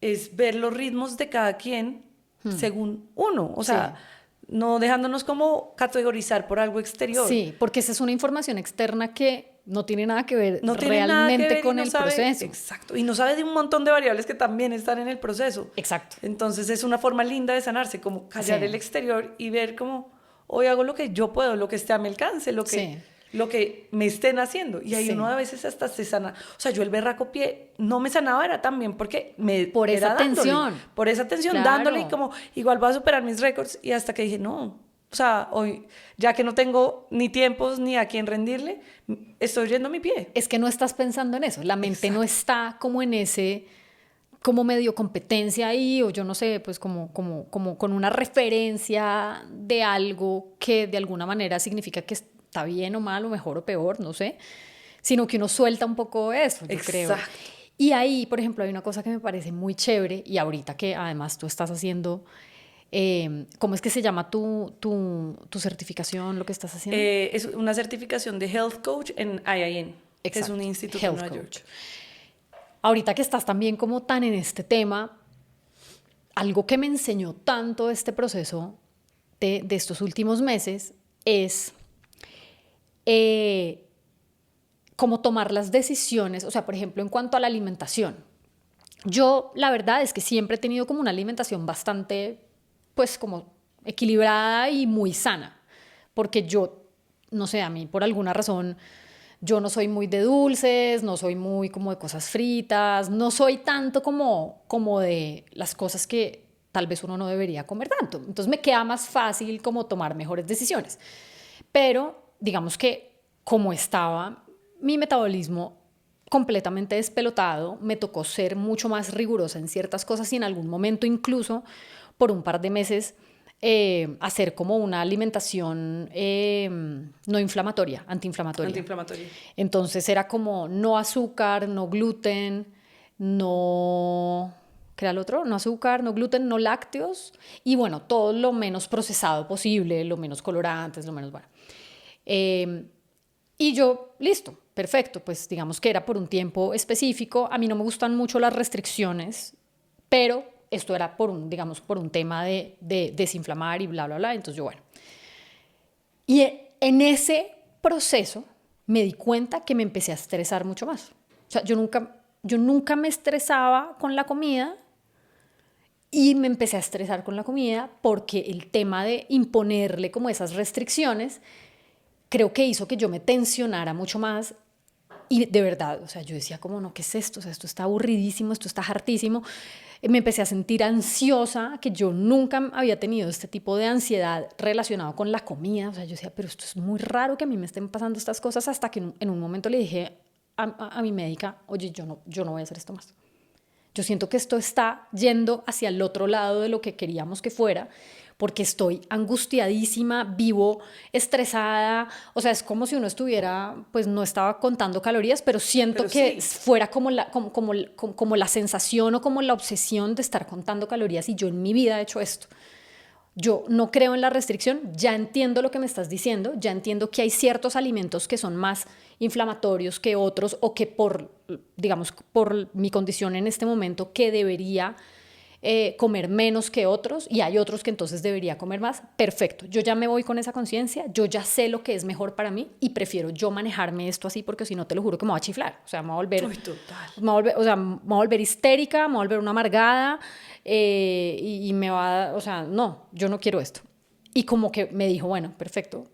es ver los ritmos de cada quien según uno. O sea, no dejándonos como categorizar por algo exterior. Sí, porque esa es una información externa que no tiene nada que ver realmente con el proceso. Exacto. Y no sabe de un montón de variables que también están en el proceso. Exacto. Entonces es una forma linda de sanarse, como callar el exterior y ver como... hoy hago lo que yo puedo, lo que esté a mi alcance, lo que me estén haciendo. Y ahí uno a veces hasta se sana. O sea, yo el berraco pie no me sanaba, era también porque por esa tensión. Por esa tensión, Claro. dándole, y como, igual voy a superar mis récords. Y hasta que dije, no, o sea, hoy, ya que no tengo ni tiempos ni a quién rendirle, estoy yendo a mi pie. Es que no estás pensando en eso. La mente no está como en ese, como medio competencia ahí, o yo no sé, pues como con una referencia de algo que de alguna manera significa que está bien o mal, o mejor o peor, no sé, sino que uno suelta un poco eso, yo creo. Y ahí, por ejemplo, hay una cosa que me parece muy chévere, y ahorita que además tú estás haciendo, ¿cómo es que se llama tu certificación, lo que estás haciendo? Es una certificación de Health Coach en IIN. Exacto. Es un instituto Health en Nueva Coach. York. Ahorita que estás también como tan en este tema, algo que me enseñó tanto este proceso de estos últimos meses es cómo tomar las decisiones, o sea, por ejemplo, en cuanto a la alimentación. Yo, la verdad es que siempre he tenido como una alimentación bastante, pues, como equilibrada y muy sana, porque yo, no sé, a mí por alguna razón, yo no soy muy de dulces, no soy muy como de cosas fritas, no soy tanto como de las cosas que tal vez uno no debería comer tanto. Entonces me queda más fácil como tomar mejores decisiones. Pero digamos que como estaba mi metabolismo completamente despelotado, me tocó ser mucho más rigurosa en ciertas cosas y en algún momento incluso por un par de meses hacer como una alimentación no inflamatoria, antiinflamatoria. Entonces era como no azúcar, no gluten, no... ¿Qué era el otro? No azúcar, no gluten, no lácteos y bueno, todo lo menos procesado posible, lo menos colorantes, lo menos bueno. Y yo, listo, perfecto, pues digamos que era por un tiempo específico. A mí no me gustan mucho las restricciones, pero esto era por un tema de desinflamar y bla, bla, bla. Entonces yo, bueno. Y en ese proceso me di cuenta que me empecé a estresar mucho más. O sea, yo nunca me estresaba con la comida y me empecé a estresar con la comida porque el tema de imponerle como esas restricciones creo que hizo que yo me tensionara mucho más. Y de verdad, o sea, yo decía como, no, ¿qué es esto? O sea, esto está aburridísimo, esto está hartísimo. Me empecé a sentir ansiosa, que yo nunca había tenido este tipo de ansiedad relacionado con la comida. O sea, yo decía, pero esto es muy raro que a mí me estén pasando estas cosas, hasta que en un momento le dije a mi médica, oye, yo no voy a hacer esto más. Yo siento que esto está yendo hacia el otro lado de lo que queríamos que fuera, porque estoy angustiadísima, vivo estresada, o sea, es como si uno estuviera, pues no estaba contando calorías, pero siento que sí, fuera como la sensación o como la obsesión de estar contando calorías, y yo en mi vida he hecho esto. Yo no creo en la restricción, ya entiendo lo que me estás diciendo, ya entiendo que hay ciertos alimentos que son más inflamatorios que otros, o que por mi condición en este momento que debería comer menos que otros, y hay otros que entonces debería comer más. Perfecto, yo ya me voy con esa conciencia, yo ya sé lo que es mejor para mí y prefiero yo manejarme esto así, porque si no, te lo juro que me voy a chiflar, o sea, me voy a volver, me voy a volver histérica, me voy a volver una amargada, y me va, o sea, no, yo no quiero esto. Y como que me dijo, bueno, perfecto,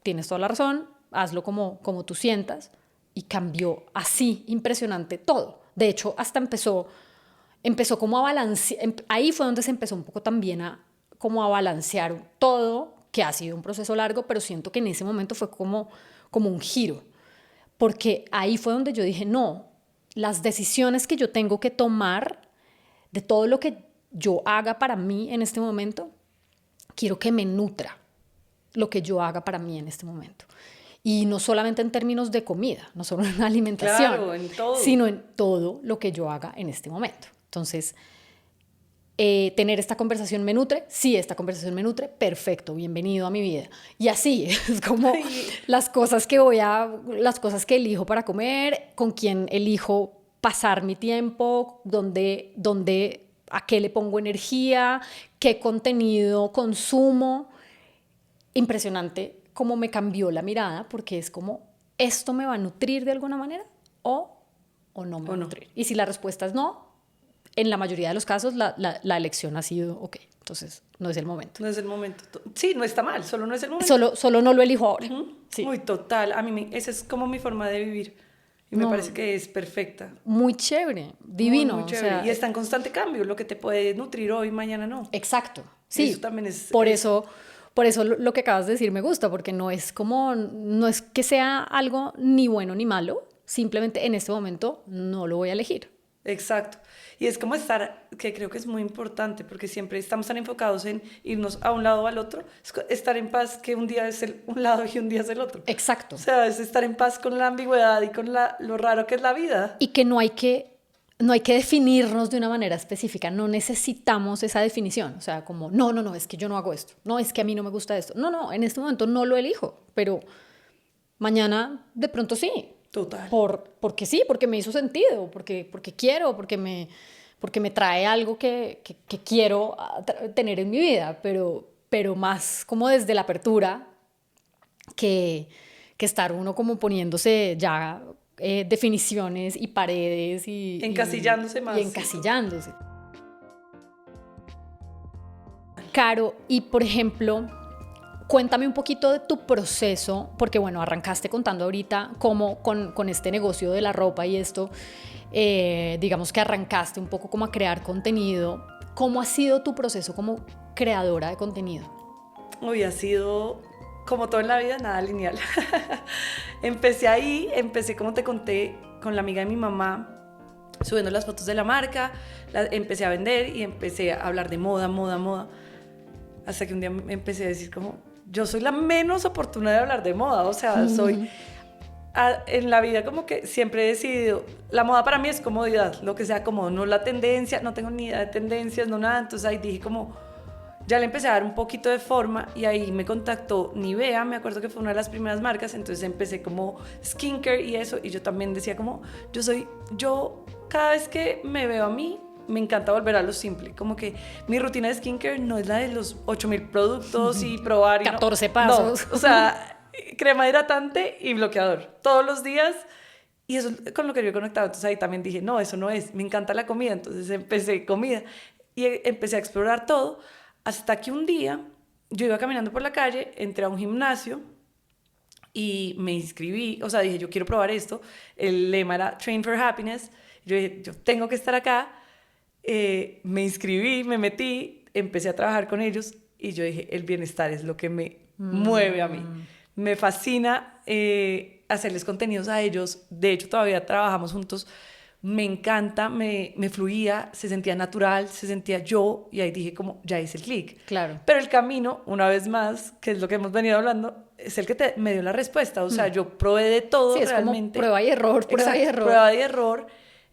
tienes toda la razón, hazlo como tú sientas, y cambió así, impresionante todo. De hecho, hasta empezó como a balancear, ahí fue donde se empezó un poco también como a balancear todo, que ha sido un proceso largo, pero siento que en ese momento fue como un giro, porque ahí fue donde yo dije, no, las decisiones que yo tengo que tomar, de todo lo que yo haga para mí en este momento, quiero que me nutra lo que yo haga para mí en este momento. Y no solamente en términos de comida, no solo en alimentación, claro, en todo, sino en todo lo que yo haga en este momento. Entonces, tener esta conversación me nutre, sí, esta conversación me nutre, perfecto, bienvenido a mi vida. Y así es como las cosas que elijo para comer, con quién elijo pasar mi tiempo, a qué le pongo energía, qué contenido consumo. Impresionante cómo me cambió la mirada, porque es como, ¿esto me va a nutrir de alguna manera o no me va a nutrir? Y si la respuesta es no, en la mayoría de los casos la elección ha sido, ok, entonces no es el momento. No es el momento. Sí, no está mal, solo no es el momento. Solo no lo elijo ahora. Sí. Muy total. A mí esa es como mi forma de vivir. Y me parece que es perfecta. Muy chévere, divino. Muy chévere. O sea, y está en constante cambio. Lo que te puede nutrir hoy, mañana no. exacto. Sí. Eso también es... Por eso lo que acabas de decir me gusta, porque no es que sea algo ni bueno ni malo, simplemente en este momento no lo voy a elegir. Exacto. Y es como estar, que creo que es muy importante, porque siempre estamos tan enfocados en irnos a un lado o al otro, es estar en paz que un día es un lado y un día es el otro. Exacto. O sea, es estar en paz con la ambigüedad y con lo raro que es la vida. Y que no hay que definirnos de una manera específica, no necesitamos esa definición, o sea, como, no, es que yo no hago esto, no, es que a mí no me gusta esto, no, en este momento no lo elijo, pero mañana de pronto sí. Total. Porque sí, porque me hizo sentido, porque quiero, porque me trae algo que quiero tener en mi vida, pero más como desde la apertura que estar uno como poniéndose ya definiciones y paredes y encasillándose más. Y encasillándose. Caro, y por ejemplo, cuéntame un poquito de tu proceso, porque bueno, arrancaste contando ahorita cómo con este negocio de la ropa y esto, digamos que arrancaste un poco como a crear contenido. ¿Cómo ha sido tu proceso como creadora de contenido? Uy, ha sido, como todo en la vida, nada lineal. Empecé como te conté, con la amiga de mi mamá, subiendo las fotos de la marca, empecé a vender y empecé a hablar de moda, hasta que un día me empecé a decir como, yo soy la menos oportuna de hablar de moda, o sea, en la vida como que siempre he decidido, la moda para mí es comodidad, lo que sea cómodo, no la tendencia, no tengo ni idea de tendencias, no nada, entonces ahí dije como, ya le empecé a dar un poquito de forma y ahí me contactó Nivea, me acuerdo que fue una de las primeras marcas, entonces empecé como skincare y eso, y yo también decía como, yo cada vez que me veo a mí, me encanta volver a lo simple, como que mi rutina de skincare no es la de los 8,000 productos y probar. 14 pasos. No, o sea, crema hidratante y bloqueador, todos los días, y eso es con lo que yo he conectado, entonces ahí también dije, no, eso no es, me encanta la comida, entonces empecé comida y empecé a explorar todo, hasta que un día yo iba caminando por la calle, entré a un gimnasio y me inscribí, o sea, dije, yo quiero probar esto, el lema era Train for Happiness, yo dije, yo tengo que estar acá. Me inscribí, me metí, empecé a trabajar con ellos y yo dije, el bienestar es lo que me mueve a mí. Me fascina hacerles contenidos a ellos. De hecho, todavía trabajamos juntos. Me encanta, me fluía, se sentía natural, se sentía yo y ahí dije como, ya hice el clic. Claro. Pero el camino, una vez más, que es lo que hemos venido hablando, es el que me dio la respuesta. O sea, yo probé de todo sí, es realmente. Como prueba y error, Exacto, prueba y error.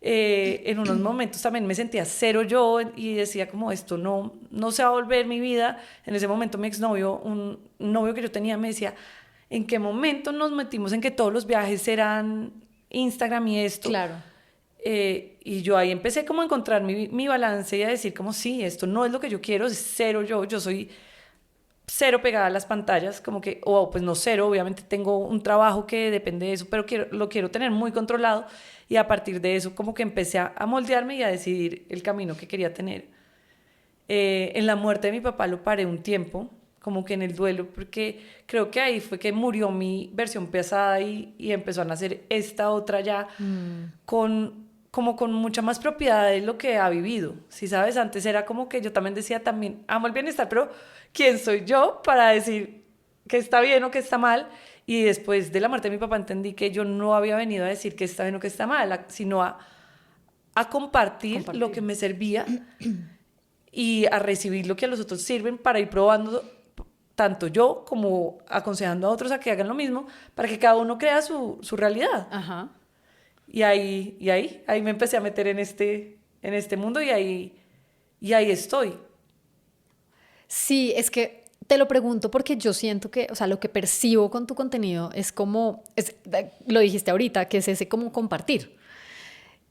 En unos momentos también me sentía cero yo y decía como esto no se va a volver mi vida. En ese momento mi exnovio, un novio que yo tenía, me decía, ¿en qué momento nos metimos en que todos los viajes eran Instagram y esto? Claro. Y yo ahí empecé como a encontrar mi balance y a decir como sí, esto no es lo que yo quiero, es cero yo soy cero pegada a las pantallas, como que, pues no cero, obviamente tengo un trabajo que depende de eso, pero lo quiero tener muy controlado y a partir de eso como que empecé a moldearme y a decidir el camino que quería tener. En la muerte de mi papá lo paré un tiempo, como que en el duelo, porque creo que ahí fue que murió mi versión pesada y empezó a nacer esta otra ya con mucha más propiedad de lo que ha vivido. Si sabes, antes era como que yo también decía, también amo el bienestar, pero ¿quién soy yo para decir que está bien o que está mal? Y después de la muerte de mi papá entendí que yo no había venido a decir que está bien o que está mal, sino a compartir lo que me servía y a recibir lo que a los otros sirven para ir probando tanto yo como aconsejando a otros a que hagan lo mismo para que cada uno crea su realidad. Ajá. Y ahí me empecé a meter en este mundo y ahí estoy. Sí, es que te lo pregunto porque yo siento que, o sea, lo que percibo con tu contenido es como, lo dijiste ahorita, que es ese como compartir.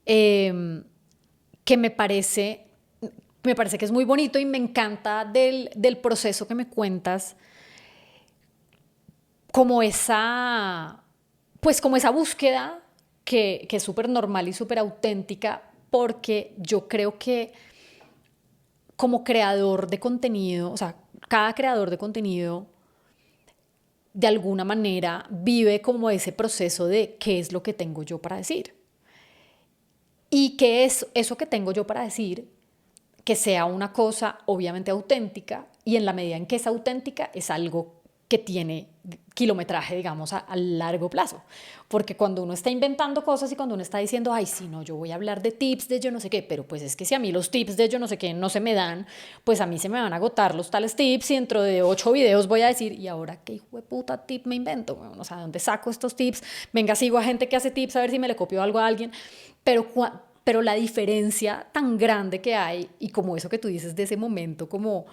Que me parece que es muy bonito y me encanta del proceso que me cuentas, como esa búsqueda que es súper normal y súper auténtica, porque yo creo que como creador de contenido, o sea, cada creador de contenido de alguna manera vive como ese proceso de qué es lo que tengo yo para decir. Y qué es eso que tengo yo para decir, que sea una cosa obviamente auténtica, y en la medida en que es auténtica es algo que tiene kilometraje, digamos, a largo plazo. Porque cuando uno está inventando cosas y cuando uno está diciendo, ay, sí, no, yo voy a hablar de tips de yo no sé qué, pero pues es que si a mí los tips de yo no sé qué no se me dan, pues a mí se me van a agotar los tales tips y dentro de 8 videos voy a decir, ¿y ahora qué hijo de puta tip me invento? Bueno, o sea, ¿dónde saco estos tips? Venga, sigo a gente que hace tips a ver si me le copio algo a alguien. Pero la diferencia tan grande que hay, y como eso que tú dices de ese momento, como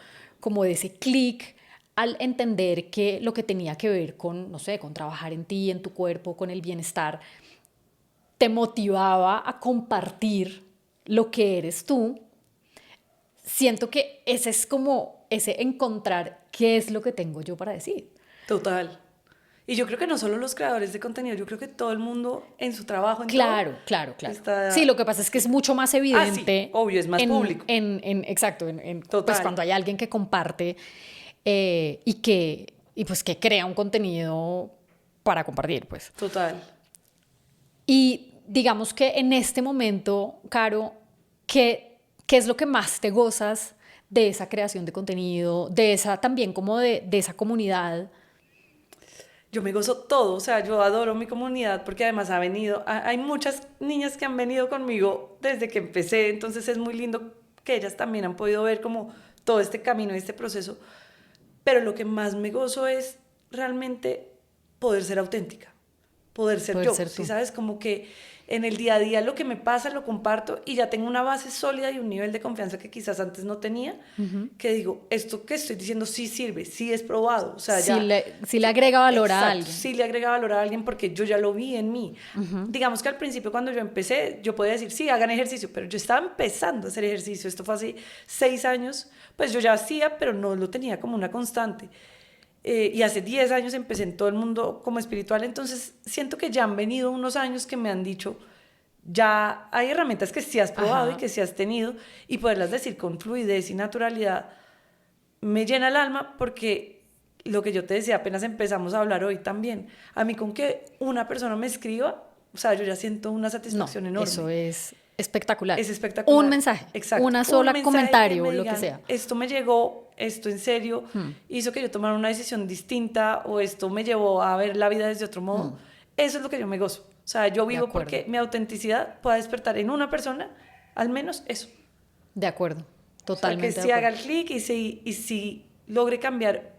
de ese clic, al entender que lo que tenía que ver con, no sé, con trabajar en ti, en tu cuerpo, con el bienestar, te motivaba a compartir lo que eres tú, siento que ese es como ese encontrar qué es lo que tengo yo para decir. Total. Y yo creo que no solo los creadores de contenido, yo creo que todo el mundo en su trabajo, en Claro, todo, claro. está... Sí, lo que pasa es que es mucho más evidente. Sí, obvio, es más público. Exacto, Total. pues cuando hay alguien que comparte y pues que crea un contenido para compartir, pues. Total. Y digamos que en este momento, Caro, ¿qué es lo que más te gozas de esa creación de contenido, de esa también como de esa comunidad? Yo me gozo todo, o sea, yo adoro mi comunidad porque además hay muchas niñas que han venido conmigo desde que empecé, entonces es muy lindo que ellas también han podido ver como todo este camino, este proceso, pero lo que más me gozo es realmente poder ser auténtica, poder ser yo, Ser ¿sí tú. sabes? Como que en el día a día lo que me pasa lo comparto y ya tengo una base sólida y un nivel de confianza que quizás antes no tenía, que digo, esto que estoy diciendo sí sirve, sí es probado, o sea, Si ya... le agrega valor Exacto, a alguien. sí le agrega valor a alguien porque yo ya lo vi en mí. Digamos que al principio cuando yo empecé, yo podía decir, sí, hagan ejercicio, pero yo estaba empezando a hacer ejercicio, esto fue hace 6 años, pues yo ya hacía, pero no lo tenía como una constante. Y hace 10 años empecé en todo el mundo como espiritual, entonces siento que ya han venido unos años que me han dicho, ya hay herramientas que sí has probado Ajá. y que sí has tenido, y poderlas decir con fluidez y naturalidad me llena el alma porque lo que yo te decía, apenas empezamos a hablar hoy también, a mí con que una persona me escriba, o sea, yo ya siento una satisfacción No, enorme. eso es espectacular. Es espectacular. Un mensaje, exacto, una sola un mensaje comentario, que me lo que digan, sea. esto me llegó, esto en serio, hizo que yo tomara una decisión distinta o esto me llevó a ver la vida desde otro modo. Eso es lo que yo me gozo. O sea, yo De vivo acuerdo. porque mi autenticidad pueda despertar en una persona, al menos eso. De acuerdo, O sea, que totalmente de si haga acuerdo. el clic y si logre cambiar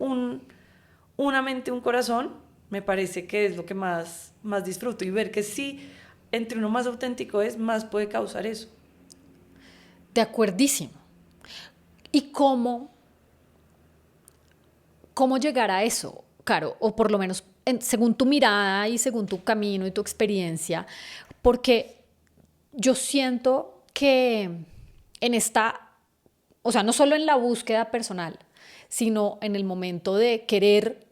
una mente, un corazón, me parece que es lo que más disfruto. Y ver que sí, entre uno más auténtico es, más puede causar eso. De acuerdísimo. ¿Y cómo llegar a eso, Caro? O por lo menos según tu mirada y según tu camino y tu experiencia, porque yo siento que en esta, o sea, no solo en la búsqueda personal, sino en el momento de querer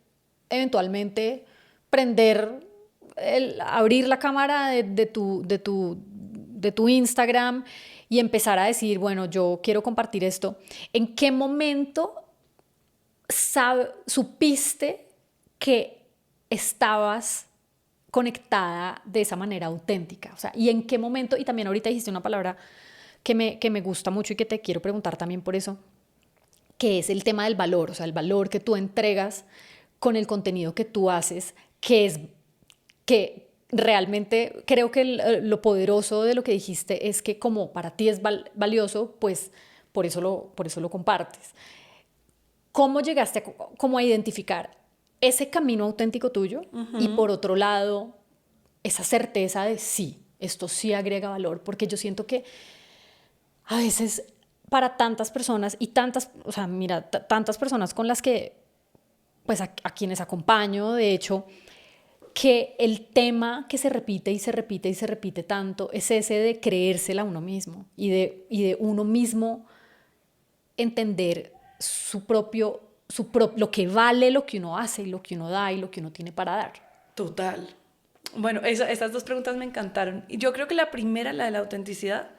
eventualmente prender, abrir la cámara de tu Instagram y empezar a decir, bueno, yo quiero compartir esto. ¿En qué momento supiste que estabas conectada de esa manera auténtica? O sea, ¿y en qué momento? Y también ahorita dijiste una palabra que me gusta mucho y que te quiero preguntar también por eso, que es el tema del valor, o sea, el valor que tú entregas con el contenido que tú haces, que realmente creo que lo poderoso de lo que dijiste es que como para ti es valioso, pues por eso lo compartes. ¿Cómo llegaste a identificar ese camino auténtico tuyo y por otro lado esa certeza de sí, esto sí agrega valor? Porque yo siento que a veces para tantas personas y tantas, o sea, mira, tantas personas con las que, pues a quienes acompaño, de hecho, que el tema que se repite y se repite y se repite tanto es ese de creérsela a uno mismo y de uno mismo entender lo que vale lo que uno hace y lo que uno da y lo que uno tiene para dar. Total. Bueno, estas dos preguntas me encantaron. Y yo creo que la primera, la de la autenticidad,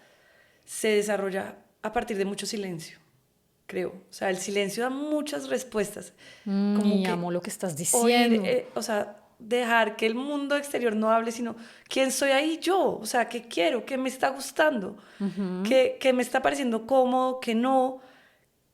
se desarrolla a partir de mucho silencio. creo. O sea, el silencio da muchas respuestas. Y amo lo que estás diciendo. O sea, dejar que el mundo exterior no hable, sino quién soy ahí yo, o sea, qué quiero, qué me está gustando, qué me está pareciendo cómodo, qué no,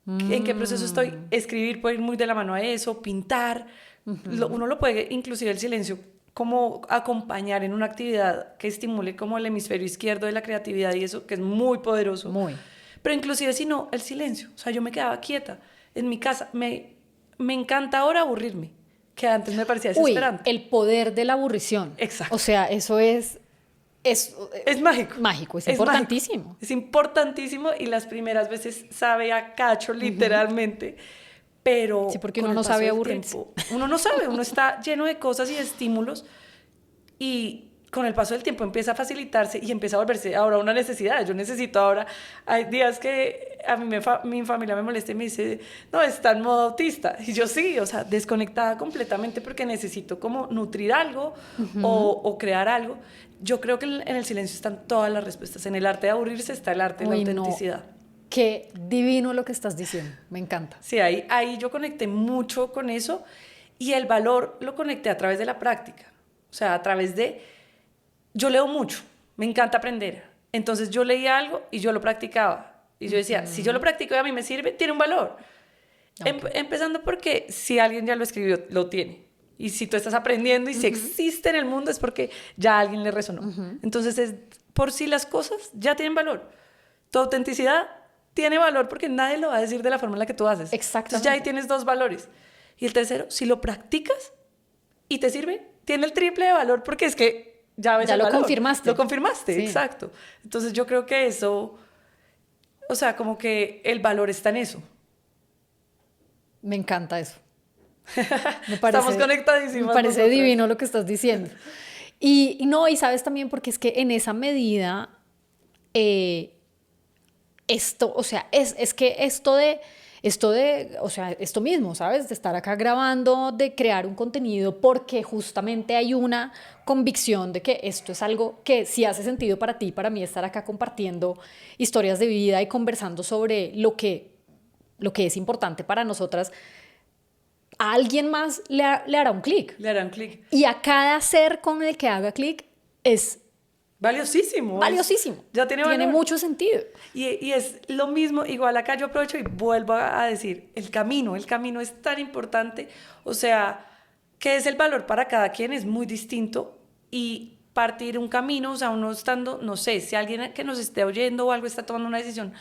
en qué proceso estoy. Escribir puede ir muy de la mano a eso, pintar, uno lo puede, inclusive el silencio, como acompañar en una actividad que estimule como el hemisferio izquierdo de la creatividad y eso, que es muy poderoso. Muy. Pero inclusive si no, el silencio, o sea, yo me quedaba quieta en mi casa, me encanta ahora aburrirme, que antes me parecía desesperante. El poder de la aburrición. Exacto. O sea, eso es mágico. Mágico, es importantísimo. Mágico. Es importantísimo y las primeras veces sabe a cacho, literalmente. Pero sí, porque uno no sabe aburrirse. Uno no sabe, uno está lleno de cosas y de estímulos y con el paso del tiempo empieza a facilitarse y empieza a volverse ahora una necesidad. Yo necesito ahora, hay días que a mí mi familia me molesta y me dice, no, está en modo autista. Y yo sí, o sea, desconectada completamente porque necesito como nutrir algo o crear algo. Yo creo que en el silencio están todas las respuestas. En el arte de aburrirse está el arte de la autenticidad. No. Qué divino lo que estás diciendo, me encanta. Sí, ahí yo conecté mucho con eso y el valor lo conecté a través de la práctica. O sea, a través de... Yo leo mucho, me encanta aprender. Entonces yo leía algo y yo lo practicaba. Y yo decía, si yo lo practico y a mí me sirve, tiene un valor. Okay. Empezando porque si alguien ya lo escribió, lo tiene. Y si tú estás aprendiendo y si existe en el mundo es porque ya a alguien le resonó. Entonces, por si las cosas ya tienen valor. Tu autenticidad tiene valor porque nadie lo va a decir de la forma en la que tú haces. Exactamente. Entonces ya ahí tienes 2 valores. Y el tercero, si lo practicas y te sirve, tiene el triple de valor porque es que ya ves el valor. Confirmaste. Lo confirmaste, sí. Exacto. Entonces yo creo que eso, o sea, como que el valor está en eso. Me encanta eso. Estamos conectadísimos. Me parece divino lo que estás diciendo. Y sabes también porque es que en esa medida esto, o sea, es que esto mismo, ¿sabes? De estar acá grabando, de crear un contenido porque justamente hay una convicción de que esto es algo que sí hace sentido para ti, para mí, estar acá compartiendo historias de vida y conversando sobre lo que es importante para nosotras. A alguien más le hará un clic. Le hará un clic. Y a cada ser con el que haga clic es... Valiosísimo. Ya tiene mucho sentido. Y es lo mismo, igual acá yo aprovecho y vuelvo a decir, el camino es tan importante, o sea, ¿qué es el valor para cada quien? Es muy distinto y partir un camino, o sea, uno estando, no sé, si alguien que nos esté oyendo o algo está tomando una decisión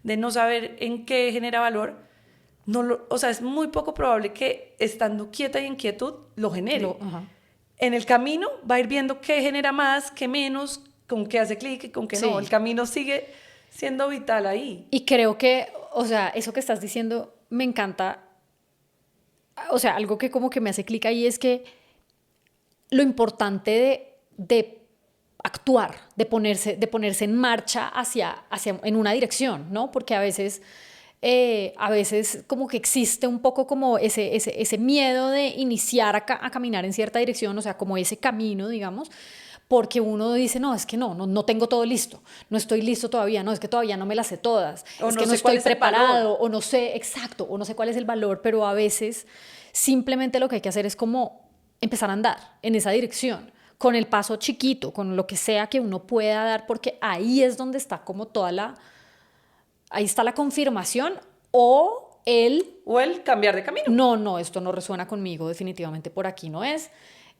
de no saber en qué genera valor, o sea, es muy poco probable que estando quieta y en quietud lo genere. En el camino va a ir viendo qué genera más, qué menos, con qué hace clic y con qué no. El camino sigue siendo vital ahí. Y creo que, o sea, eso que estás diciendo me encanta. O sea, algo que como que me hace clic ahí es que lo importante de actuar, de ponerse en marcha en una dirección, ¿no? Porque a veces como que existe un poco como ese miedo de iniciar a caminar en cierta dirección, o sea, como ese camino, digamos, porque uno dice, no, es que no tengo todo listo, no estoy listo todavía, no, es que todavía no me las sé todas, es que no estoy preparado, o no sé, exacto, o no sé cuál es el valor, pero a veces simplemente lo que hay que hacer es como empezar a andar en esa dirección, con el paso chiquito, con lo que sea que uno pueda dar, porque ahí es donde está como ahí está la confirmación o el cambiar de camino. No, esto no resuena conmigo, definitivamente por aquí no es.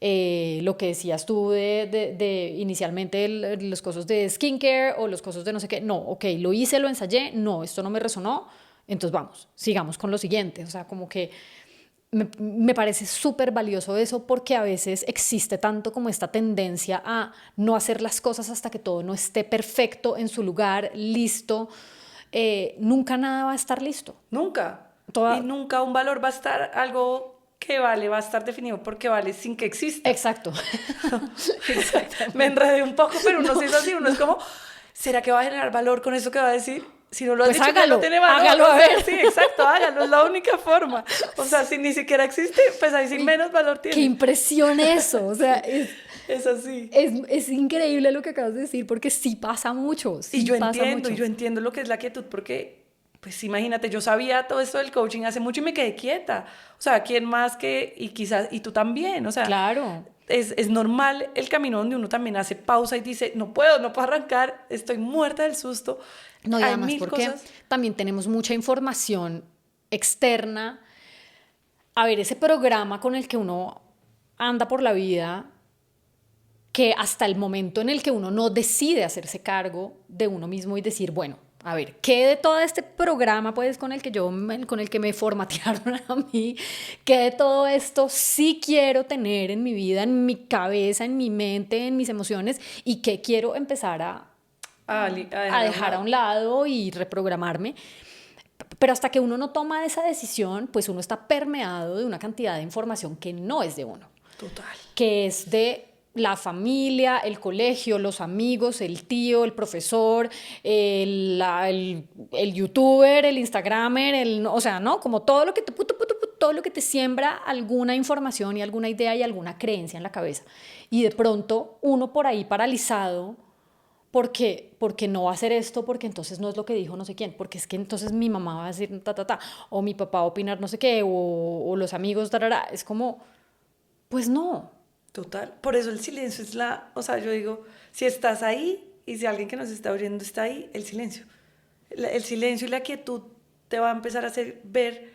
Lo que decías tú de inicialmente los cosas de skincare o los cosas de no sé qué, no, ok, lo hice, lo ensayé, no, esto no me resonó, entonces vamos, sigamos con lo siguiente. O sea, como que me parece súper valioso eso porque a veces existe tanto como esta tendencia a no hacer las cosas hasta que todo no esté perfecto en su lugar, listo. Nunca nada va a estar listo. Nunca. Y nunca un valor va a estar, algo que vale, va a estar definido porque vale sin que exista. Exacto. Me enredé un poco, pero uno sí es así, uno es como, ¿será que va a generar valor con eso que va a decir? Si no lo has pues dicho, hágalo, no tiene valor. Hágalo, a ver. Sí, exacto, hágalo, es la única forma. O sea, si ni siquiera existe, pues ahí sí menos valor tiene. ¡Qué impresión eso! O sea, es así. Es increíble lo que acabas de decir porque sí pasa mucho. Sí y yo pasa entiendo, mucho. yo entiendo lo que es la quietud porque pues imagínate, yo sabía todo esto del coaching hace mucho y me quedé quieta. O sea, ¿quién más que, y quizás, y tú también? O sea, Claro. es normal el camino donde uno también hace pausa y dice, no puedo arrancar, estoy muerta del susto. No, y Hay además mil porque cosas. también tenemos mucha información externa. A ver, ese programa con el que uno anda por la vida, que hasta el momento en el que uno no decide hacerse cargo de uno mismo y decir, bueno, a ver, ¿qué de todo este programa, pues, con el que me formatearon a mí, qué de todo esto sí quiero tener en mi vida, en mi cabeza, en mi mente, en mis emociones, y qué quiero empezar a dejar a un lado y reprogramarme? Pero hasta que uno no toma esa decisión, pues uno está permeado de una cantidad de información que no es de uno, Total. que es de la familia, el colegio, los amigos, el tío, el profesor, el youtuber, el instagramer, o sea, ¿no? Como todo lo que todo lo que te siembra alguna información y alguna idea y alguna creencia en la cabeza. Y de pronto uno por ahí paralizado porque no va a hacer esto, porque entonces no es lo que dijo no sé quién, porque es que entonces mi mamá va a decir o mi papá va a opinar no sé qué, o los amigos, es como, pues no. Total. Por eso el silencio es o sea, yo digo, si estás ahí y si alguien que nos está oyendo está ahí, el silencio. El silencio y la quietud te va a empezar a hacer ver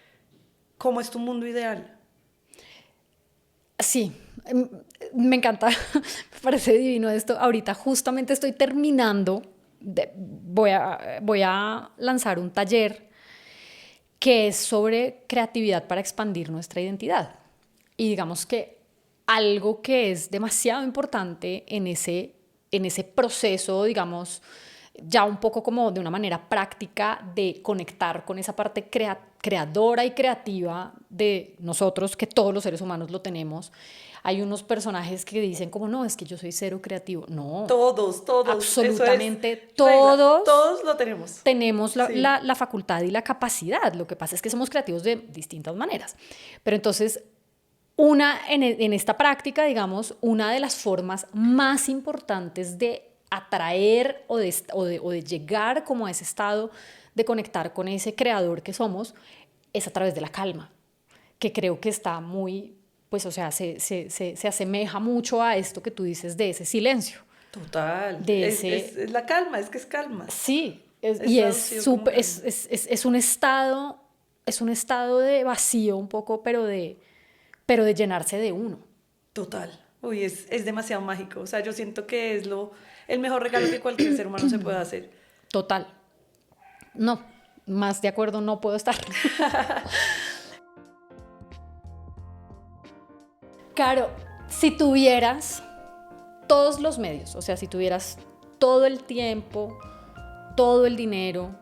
cómo es tu mundo ideal. Sí, me encanta, me parece divino esto. Ahorita justamente estoy terminando, voy a lanzar un taller que es sobre creatividad para expandir nuestra identidad. Y digamos que algo que es demasiado importante en ese proceso, digamos, ya un poco como de una manera práctica de conectar con esa parte creadora y creativa de nosotros, que todos los seres humanos lo tenemos. Hay unos personajes que dicen como, no, es que yo soy cero creativo. No. Todos. Absolutamente Eso es todos. Todos lo tenemos. Tenemos Sí. la facultad y la capacidad. Lo que pasa es que somos creativos de distintas maneras. Pero entonces, en esta práctica, digamos, una de las formas más importantes de atraer o de llegar como a ese estado de conectar con ese creador que somos es a través de la calma, que creo que está muy, pues, o sea, se asemeja mucho a esto que tú dices de ese silencio. Total. De es la calma, es que es calma. Sí, y es un estado de vacío un poco, pero de llenarse de uno. Total. Uy, es demasiado mágico. O sea, yo siento que es el mejor regalo que cualquier ser humano se puede hacer. Total. No, más de acuerdo no puedo estar. Caro, si tuvieras todos los medios, o sea, si tuvieras todo el tiempo, todo el dinero,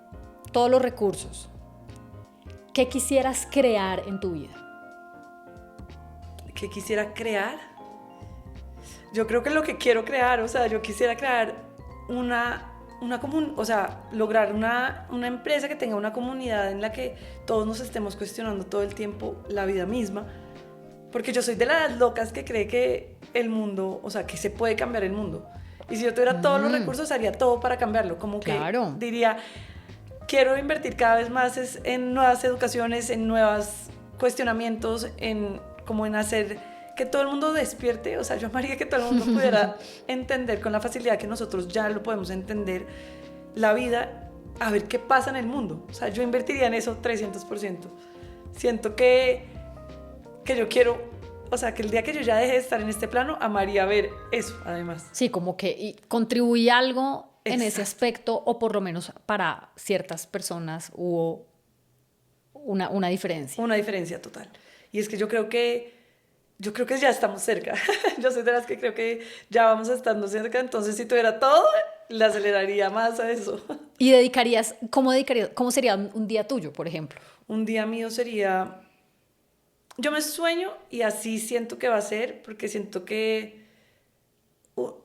todos los recursos, ¿qué quisieras crear en tu vida? ¿Qué quisiera crear? Yo creo que lo que quiero crear, o sea, yo quisiera crear o sea, lograr una empresa que tenga una comunidad en la que todos nos estemos cuestionando todo el tiempo la vida misma, porque yo soy de las locas que cree que el mundo, o sea, que se puede cambiar el mundo, y si yo tuviera todos los recursos haría todo para cambiarlo, como que Claro. diría, quiero invertir cada vez más en nuevas educaciones, en nuevos cuestionamientos, como en hacer que todo el mundo despierte. O sea, yo amaría que todo el mundo pudiera entender con la facilidad que nosotros ya lo podemos entender la vida, a ver qué pasa en el mundo. O sea, yo invertiría en eso 300%. Siento que yo quiero, o sea, que el día que yo ya deje de estar en este plano, amaría ver eso, además. Sí, como que contribuí algo en ese Exacto. aspecto, o por lo menos para ciertas personas hubo una diferencia. Una diferencia total. Y es que yo creo que ya estamos cerca. Yo soy de las que creo que ya vamos estando cerca, entonces si tuviera todo, le aceleraría más a eso. ¿Y cómo sería un día tuyo, por ejemplo? Un día mío sería, yo me sueño y así siento que va a ser, porque siento que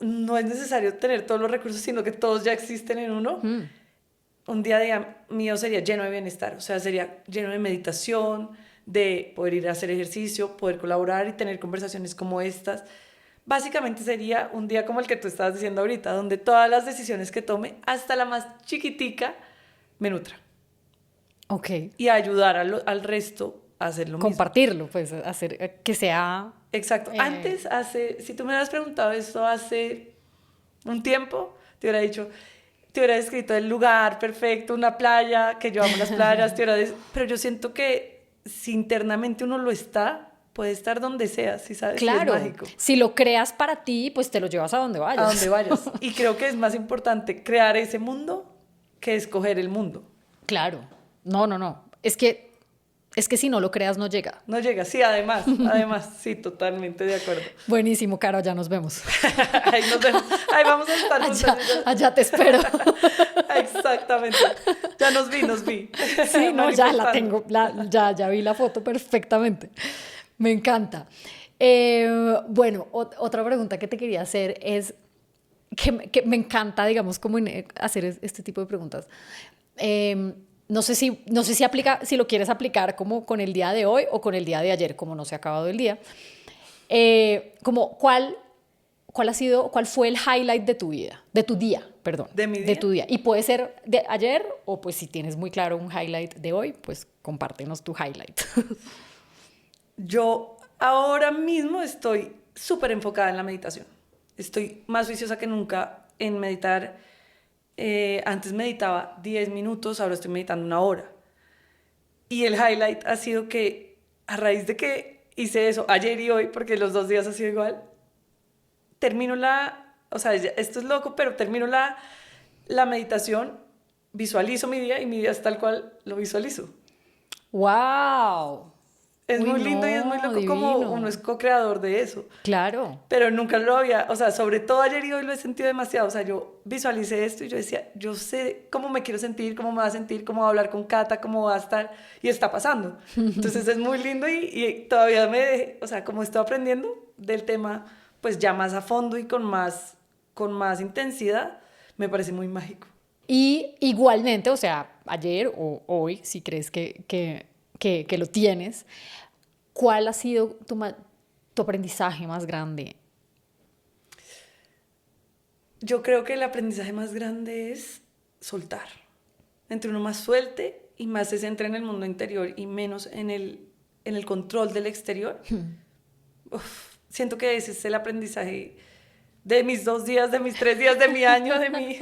no es necesario tener todos los recursos, sino que todos ya existen en uno. Un día mío sería lleno de bienestar, o sea, sería lleno de meditación, de poder ir a hacer ejercicio, poder colaborar y tener conversaciones como estas. Básicamente sería un día como el que tú estabas diciendo ahorita, donde todas las decisiones que tome, hasta la más chiquitica, me nutra. Ok. y ayudar al resto a hacer lo mismo. Compartirlo, pues, hacer que sea... Exacto. Antes, si tú me hubieras preguntado esto hace un tiempo, te hubiera dicho, te hubiera descrito el lugar perfecto, una playa, que yo amo las playas, pero yo siento que si internamente uno lo está, puede estar donde sea, si sabes, Claro, es mágico. si lo creas para ti, pues te lo llevas a donde vayas. A donde vayas. Y creo que es más importante crear ese mundo que escoger el mundo. Claro. No. Es que si no lo creas, no llega. No llega, sí, además, sí, totalmente de acuerdo. Buenísimo, Caro, ya nos vemos. Ahí nos vemos, ahí vamos a estar. Allá te espero. Exactamente. Ya nos vi. Sí, no, ya la tengo, ya vi la foto perfectamente. Me encanta. Bueno, otra pregunta que te quería hacer es que me encanta, digamos, como hacer este tipo de preguntas. No sé si aplica, si lo quieres aplicar como con el día de hoy o con el día de ayer, como no se ha acabado el día. Como ¿cuál fue el highlight de tu vida? De tu día, perdón. ¿De mi día? De tu día. Y puede ser de ayer o pues si tienes muy claro un highlight de hoy, pues compártenos tu highlight. Yo ahora mismo estoy súper enfocada en la meditación. Estoy más juiciosa que nunca en meditar. Antes meditaba 10 minutos, ahora estoy meditando 1 hora. Y el highlight ha sido que a raíz de que hice eso ayer y hoy, porque los 2 días ha sido igual, o sea, esto es loco, pero termino la meditación, visualizo mi día y mi día es tal cual lo visualizo. ¡Wow! Es muy lindo y es muy loco, divino. Como uno es co-creador de eso. Claro. Pero nunca lo había, o sea, sobre todo ayer y hoy lo he sentido demasiado. O sea, yo visualicé esto y yo decía, yo sé cómo me quiero sentir, cómo me va a sentir, cómo va a hablar con Cata, cómo va a estar, y está pasando. Entonces es muy lindo y todavía o sea, como estoy aprendiendo del tema, pues ya más a fondo y con más intensidad, me parece muy mágico. Y igualmente, o sea, ayer o hoy, si crees que lo tienes, ¿cuál ha sido tu aprendizaje más grande? Yo creo que el aprendizaje más grande es soltar. Entre uno más suelte y más se centra en el mundo interior y menos en el control del exterior. Siento que ese es el aprendizaje de mis 2 días, de mis 3 días, de mi año, de mi...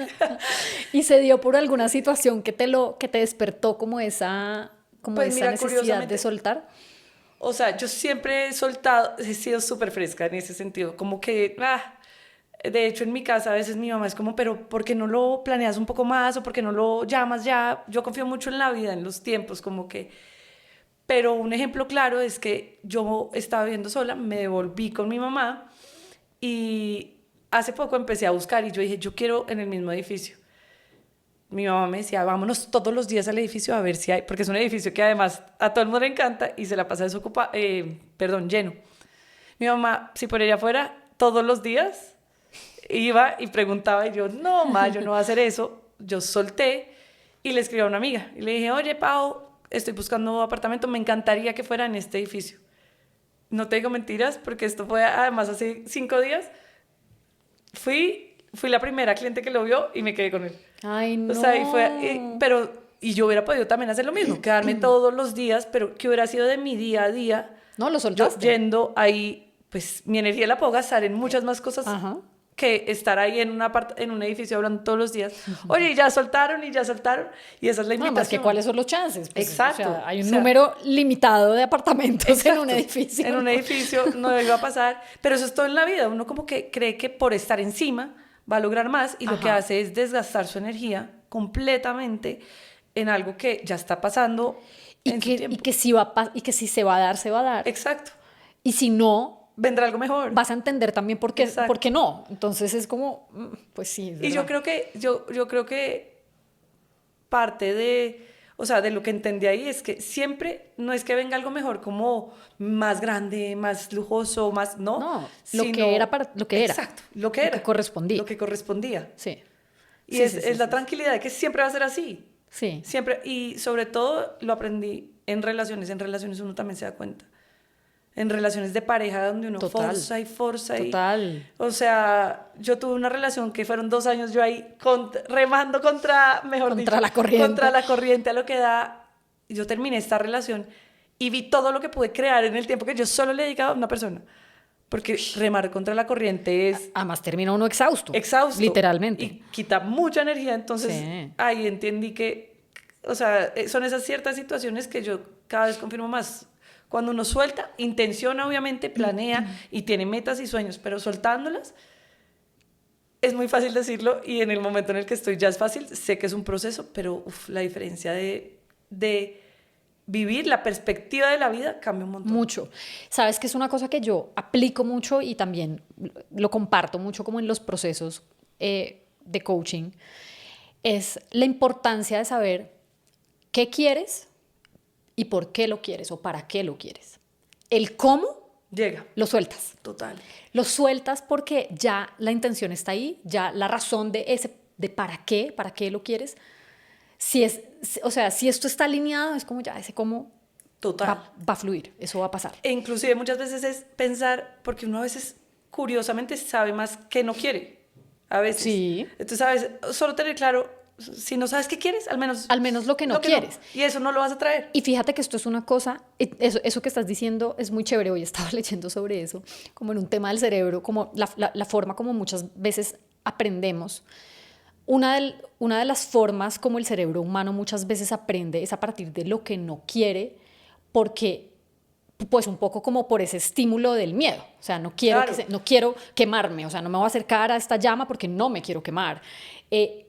¿Y se dio por alguna situación que te despertó como esa necesidad de soltar? O sea, yo siempre he sido súper fresca en ese sentido, como que, de hecho en mi casa a veces mi mamá es como, pero ¿por qué no lo planeas un poco más o por qué no lo llamas ya? Yo confío mucho en la vida, en los tiempos, como que... Pero un ejemplo claro es que yo estaba viviendo sola, me devolví con mi mamá y hace poco empecé a buscar y yo dije, yo quiero en el mismo edificio. Mi mamá me decía, vámonos todos los días al edificio a ver si hay, porque es un edificio que además a todo el mundo le encanta y se la pasa lleno. Mi mamá, si por ella fuera, todos los días iba y preguntaba y yo, no, ma, yo no voy a hacer eso. Yo solté y le escribí a una amiga y le dije, oye, Pau, estoy buscando un apartamento, me encantaría que fuera en este edificio. No te digo mentiras, porque esto fue además hace 5 días. Fui la primera cliente que lo vio y me quedé con él. Ay, no. O sea, y yo hubiera podido también hacer lo mismo, quedarme todos los días, pero ¿qué hubiera sido de mi día a día? No, lo soltaste. Yo yendo ahí, pues mi energía la puedo gastar en muchas más cosas. Ajá. Que estar ahí en un edificio hablando todos los días. Oye, ya soltaron, y esa es la invitación. Más que cuáles son los chances. Pues, exacto. O sea, hay un número limitado de apartamentos. Exacto. En un edificio. En un edificio no iba a pasar, pero eso es todo en la vida. Uno como que cree que por estar encima va a lograr más y lo que hace es desgastar su energía completamente en algo que ya está pasando en su tiempo. Y que si se va a dar, se va a dar. Exacto. Y si no, vendrá algo mejor. Vas a entender también por qué no. Entonces es como, pues sí. Y yo creo que parte de lo que entendí ahí es que siempre no es que venga algo mejor, como más grande, más lujoso, más, no, lo que era. Exacto, lo que era. Lo que correspondía. Sí. Y es la tranquilidad de que siempre va a ser así. Sí. Siempre, y sobre todo lo aprendí en relaciones uno también se da cuenta. En relaciones de pareja donde uno forza. Total. O sea, yo tuve una relación que fueron 2 años yo ahí remando contra la corriente a lo que da, yo terminé esta relación y vi todo lo que pude crear en el tiempo que yo solo le dedicaba a una persona. Porque remar contra la corriente es Además termina uno exhausto. exhausto. Literalmente. Y quita mucha energía. Entonces, Sí. ahí entendí que, o sea, son esas ciertas situaciones que yo cada vez confirmo más. Cuando uno suelta, intenciona, obviamente, planea y tiene metas y sueños, pero soltándolas, es muy fácil decirlo y en el momento en el que estoy ya es fácil. Sé que es un proceso, pero la diferencia de vivir, la perspectiva de la vida cambia un montón. Mucho. Sabes que es una cosa que yo aplico mucho y también lo comparto mucho como en los procesos de coaching, es la importancia de saber qué quieres y por qué lo quieres o para qué lo quieres. El cómo Llega, lo sueltas. total. Lo sueltas porque ya la intención está ahí, ya la razón de para qué lo quieres. O sea, si esto está alineado, es como ya ese cómo Total. va a fluir, eso va a pasar. E inclusive muchas veces es pensar, porque uno a veces curiosamente sabe más que no quiere. A veces. Sí. Entonces, ¿sabes? Solo tener claro, si no sabes qué quieres, al menos Lo que no quieres. Y eso no lo vas a traer. Y fíjate que esto es una cosa, eso que estás diciendo es muy chévere. Hoy estaba leyendo sobre eso, como en un tema del cerebro, como la forma como muchas veces aprendemos. Una de las formas como el cerebro humano muchas veces aprende es a partir de lo que no quiere, porque pues un poco como por ese estímulo del miedo. O sea, no quiero, Claro. no quiero quemarme, o sea, no me voy a acercar a esta llama porque no me quiero quemar. Y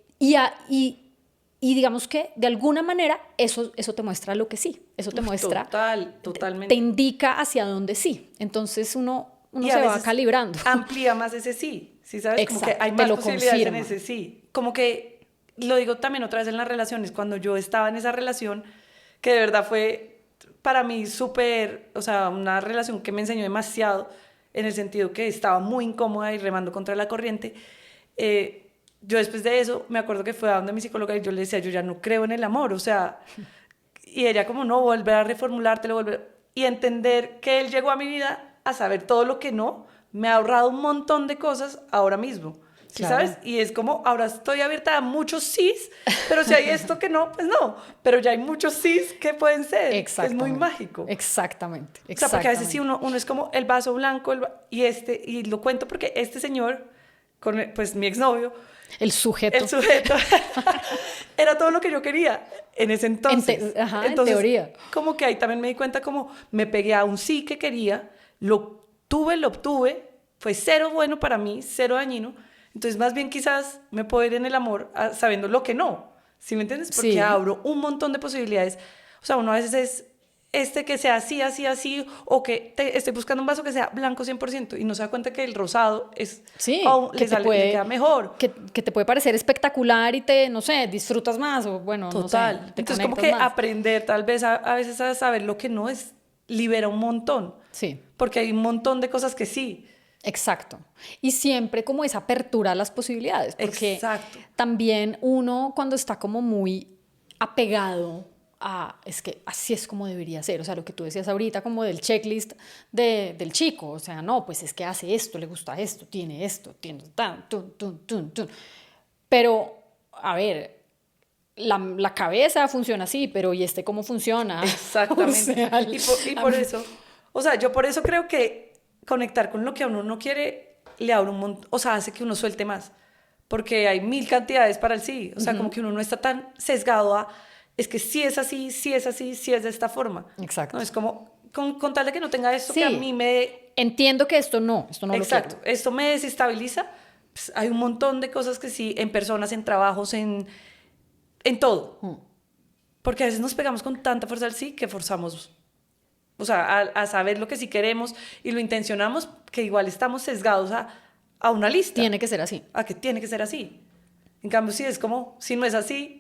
digamos que de alguna manera eso te muestra lo que sí, eso te muestra, Totalmente. te indica hacia dónde sí. Entonces uno Y se a va veces amplía amplía más ese sí, ¿sí sabes? Exacto, Como que hay te más lo posibilidades en confirma. ese sí. Como que, lo digo también otra vez en las relaciones, cuando yo estaba en esa relación, que de verdad fue para mí súper, o sea, una relación que me enseñó demasiado, en el sentido que estaba muy incómoda y remando contra la corriente. Yo después de eso, me acuerdo que fue a donde mi psicóloga y yo le decía, yo ya no creo en el amor, o sea, y ella como, no, volver a reformulártelo, y entender que él llegó a mi vida a saber todo lo que no, me ha ahorrado un montón de cosas ahora mismo, ¿sí Claro. sabes? Y es como, ahora estoy abierta a muchos sís, pero si hay esto que no, pues no, pero ya hay muchos sís que pueden ser, es muy mágico. Exactamente. O sea, porque a veces sí uno es como el vaso blanco, y lo cuento porque este señor, pues mi exnovio, El sujeto. el sujeto era todo lo que yo quería en ese entonces. En teoría. Como que ahí también me di cuenta como me pegué a un sí que quería, lo obtuve, fue cero bueno para mí, cero dañino. Entonces más bien quizás me puedo ir en el amor sabiendo lo que no, ¿sí me entiendes? Porque Sí. abro un montón de posibilidades. O sea, uno a veces es que sea así, así, así, o que estoy buscando un vaso que sea blanco 100% y no se da cuenta que el rosado es, Sí, le queda mejor. Que te puede parecer espectacular y no sé, disfrutas más o bueno, Total. no sé, te Entonces como conectas que más. aprender tal vez a veces a saber lo que no es, libera un montón. Sí, Porque hay un montón de cosas que sí. exacto. Y siempre como esa apertura a las posibilidades, porque Exacto. también uno cuando está como muy apegado es que así es como debería ser, o sea, lo que tú decías ahorita como del checklist del chico, o sea, no, pues es que hace esto, le gusta esto, tiene tan, tun. Pero, a ver, la cabeza funciona así, pero ¿y cómo funciona? Exactamente. O sea, y por eso, o sea, yo por eso creo que conectar con lo que a uno no quiere le abre un montón, o sea, hace que uno suelte más, porque hay mil cantidades para el sí, o sea, como que uno no está tan sesgado a, es que sí es así, sí es así, sí es de esta forma. Exacto. No, es como, con tal de que no tenga esto Sí. que a mí me... Entiendo que esto no Exacto, lo quiero. esto me desestabiliza, pues, hay un montón de cosas que sí, en personas, en trabajos, en todo. Porque a veces nos pegamos con tanta fuerza al sí que forzamos, o sea, a saber lo que sí queremos y lo intencionamos, que igual estamos sesgados a una lista. Tiene que ser así. A que tiene que ser así. En cambio, sí es como, si no es así,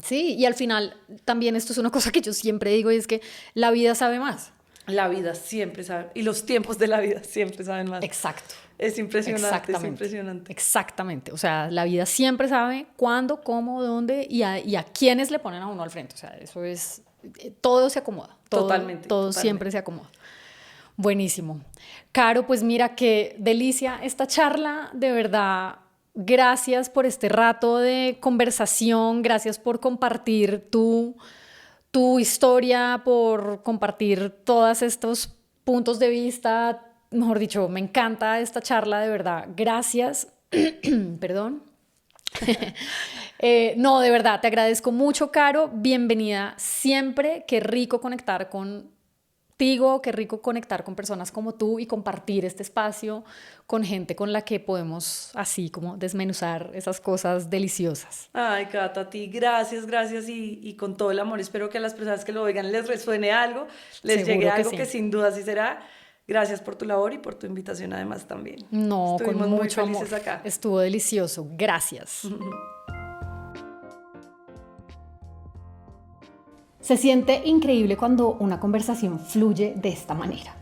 Sí, y al final también esto es una cosa que yo siempre digo y es que la vida sabe más. la vida siempre sabe, y los tiempos de la vida siempre saben más. Exacto. Es impresionante, es Exactamente. impresionante. Exactamente. O sea, la vida siempre sabe cuándo, cómo, dónde y a quiénes le ponen a uno al frente. O sea, eso es... Todo se acomoda. Totalmente, Todo totalmente. siempre se acomoda. Buenísimo. Caro, pues mira qué delicia esta charla. De verdad, gracias por este rato de conversación. Gracias por compartir tu tu historia, por compartir todos estos puntos de vista. Mejor dicho, me encanta esta charla, de verdad. Gracias. Perdón. No, de verdad, te agradezco mucho, Caro. Bienvenida siempre. Qué rico conectar contigo, qué rico conectar con personas como tú y compartir este espacio con gente con la que podemos así como desmenuzar esas cosas deliciosas. Ay, Cata, a ti, gracias, gracias y con todo el amor. Espero que a las personas que lo oigan les resuene algo, les Seguro llegue que algo sí. que sin duda sí será. Gracias por tu labor y por tu invitación además también. No, Estuvimos con muy mucho amor. felices acá. Estuvo delicioso. Gracias. Se siente increíble cuando una conversación fluye de esta manera.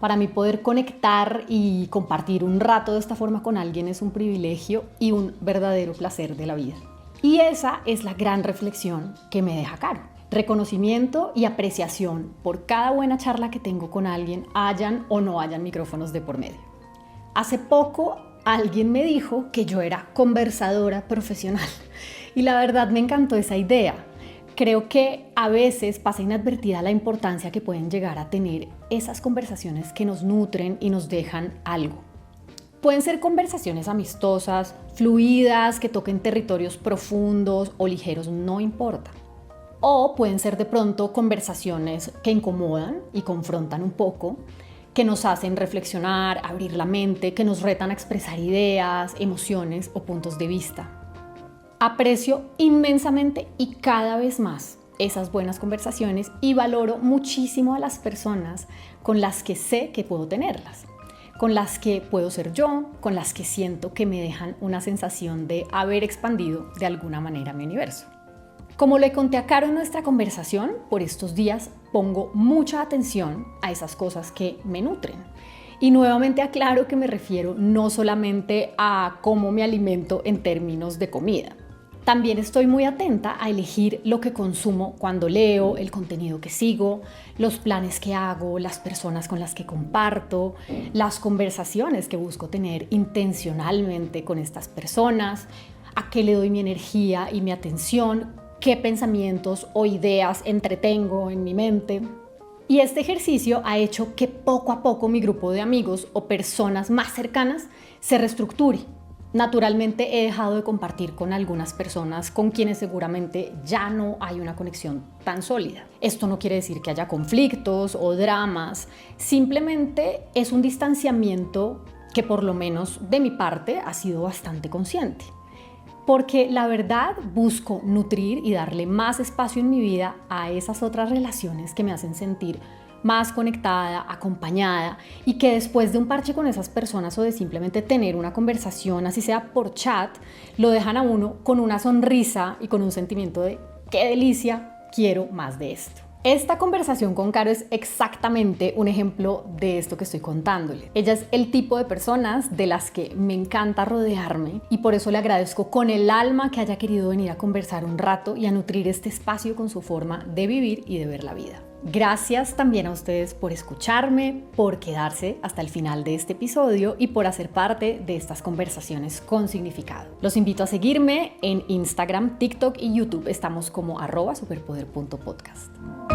Para mí poder conectar y compartir un rato de esta forma con alguien es un privilegio y un verdadero placer de la vida. Y esa es la gran reflexión que me deja Caro. Reconocimiento y apreciación por cada buena charla que tengo con alguien, hayan o no hayan micrófonos de por medio. Hace poco alguien me dijo que yo era conversadora profesional y la verdad me encantó esa idea. Creo que a veces pasa inadvertida la importancia que pueden llegar a tener esas conversaciones que nos nutren y nos dejan algo. Pueden ser conversaciones amistosas, fluidas, que toquen territorios profundos o ligeros, no importa. O pueden ser de pronto conversaciones que incomodan y confrontan un poco, que nos hacen reflexionar, abrir la mente, que nos retan a expresar ideas, emociones o puntos de vista. Aprecio inmensamente y cada vez más esas buenas conversaciones y valoro muchísimo a las personas con las que sé que puedo tenerlas, con las que puedo ser yo, con las que siento que me dejan una sensación de haber expandido de alguna manera mi universo. Como le conté a Caro en nuestra conversación, por estos días pongo mucha atención a esas cosas que me nutren. Y nuevamente aclaro que me refiero no solamente a cómo me alimento en términos de comida. También estoy muy atenta a elegir lo que consumo cuando leo, el contenido que sigo, los planes que hago, las personas con las que comparto, las conversaciones que busco tener intencionalmente con estas personas, a qué le doy mi energía y mi atención, qué pensamientos o ideas entretengo en mi mente. Y este ejercicio ha hecho que poco a poco mi grupo de amigos o personas más cercanas se reestructure. Naturalmente he dejado de compartir con algunas personas con quienes seguramente ya no hay una conexión tan sólida. Esto no quiere decir que haya conflictos o dramas, simplemente es un distanciamiento que por lo menos de mi parte ha sido bastante consciente. Porque la verdad busco nutrir y darle más espacio en mi vida a esas otras relaciones que me hacen sentir más conectada, acompañada y que después de un parche con esas personas o de simplemente tener una conversación, así sea por chat, lo dejan a uno con una sonrisa y con un sentimiento de ¡qué delicia! Quiero más de esto. Esta conversación con Caro es exactamente un ejemplo de esto que estoy contándole. Ella es el tipo de personas de las que me encanta rodearme y por eso le agradezco con el alma que haya querido venir a conversar un rato y a nutrir este espacio con su forma de vivir y de ver la vida. Gracias también a ustedes por escucharme, por quedarse hasta el final de este episodio y por hacer parte de estas conversaciones con significado. Los invito a seguirme en Instagram, TikTok y YouTube. Estamos como @superpoder.podcast.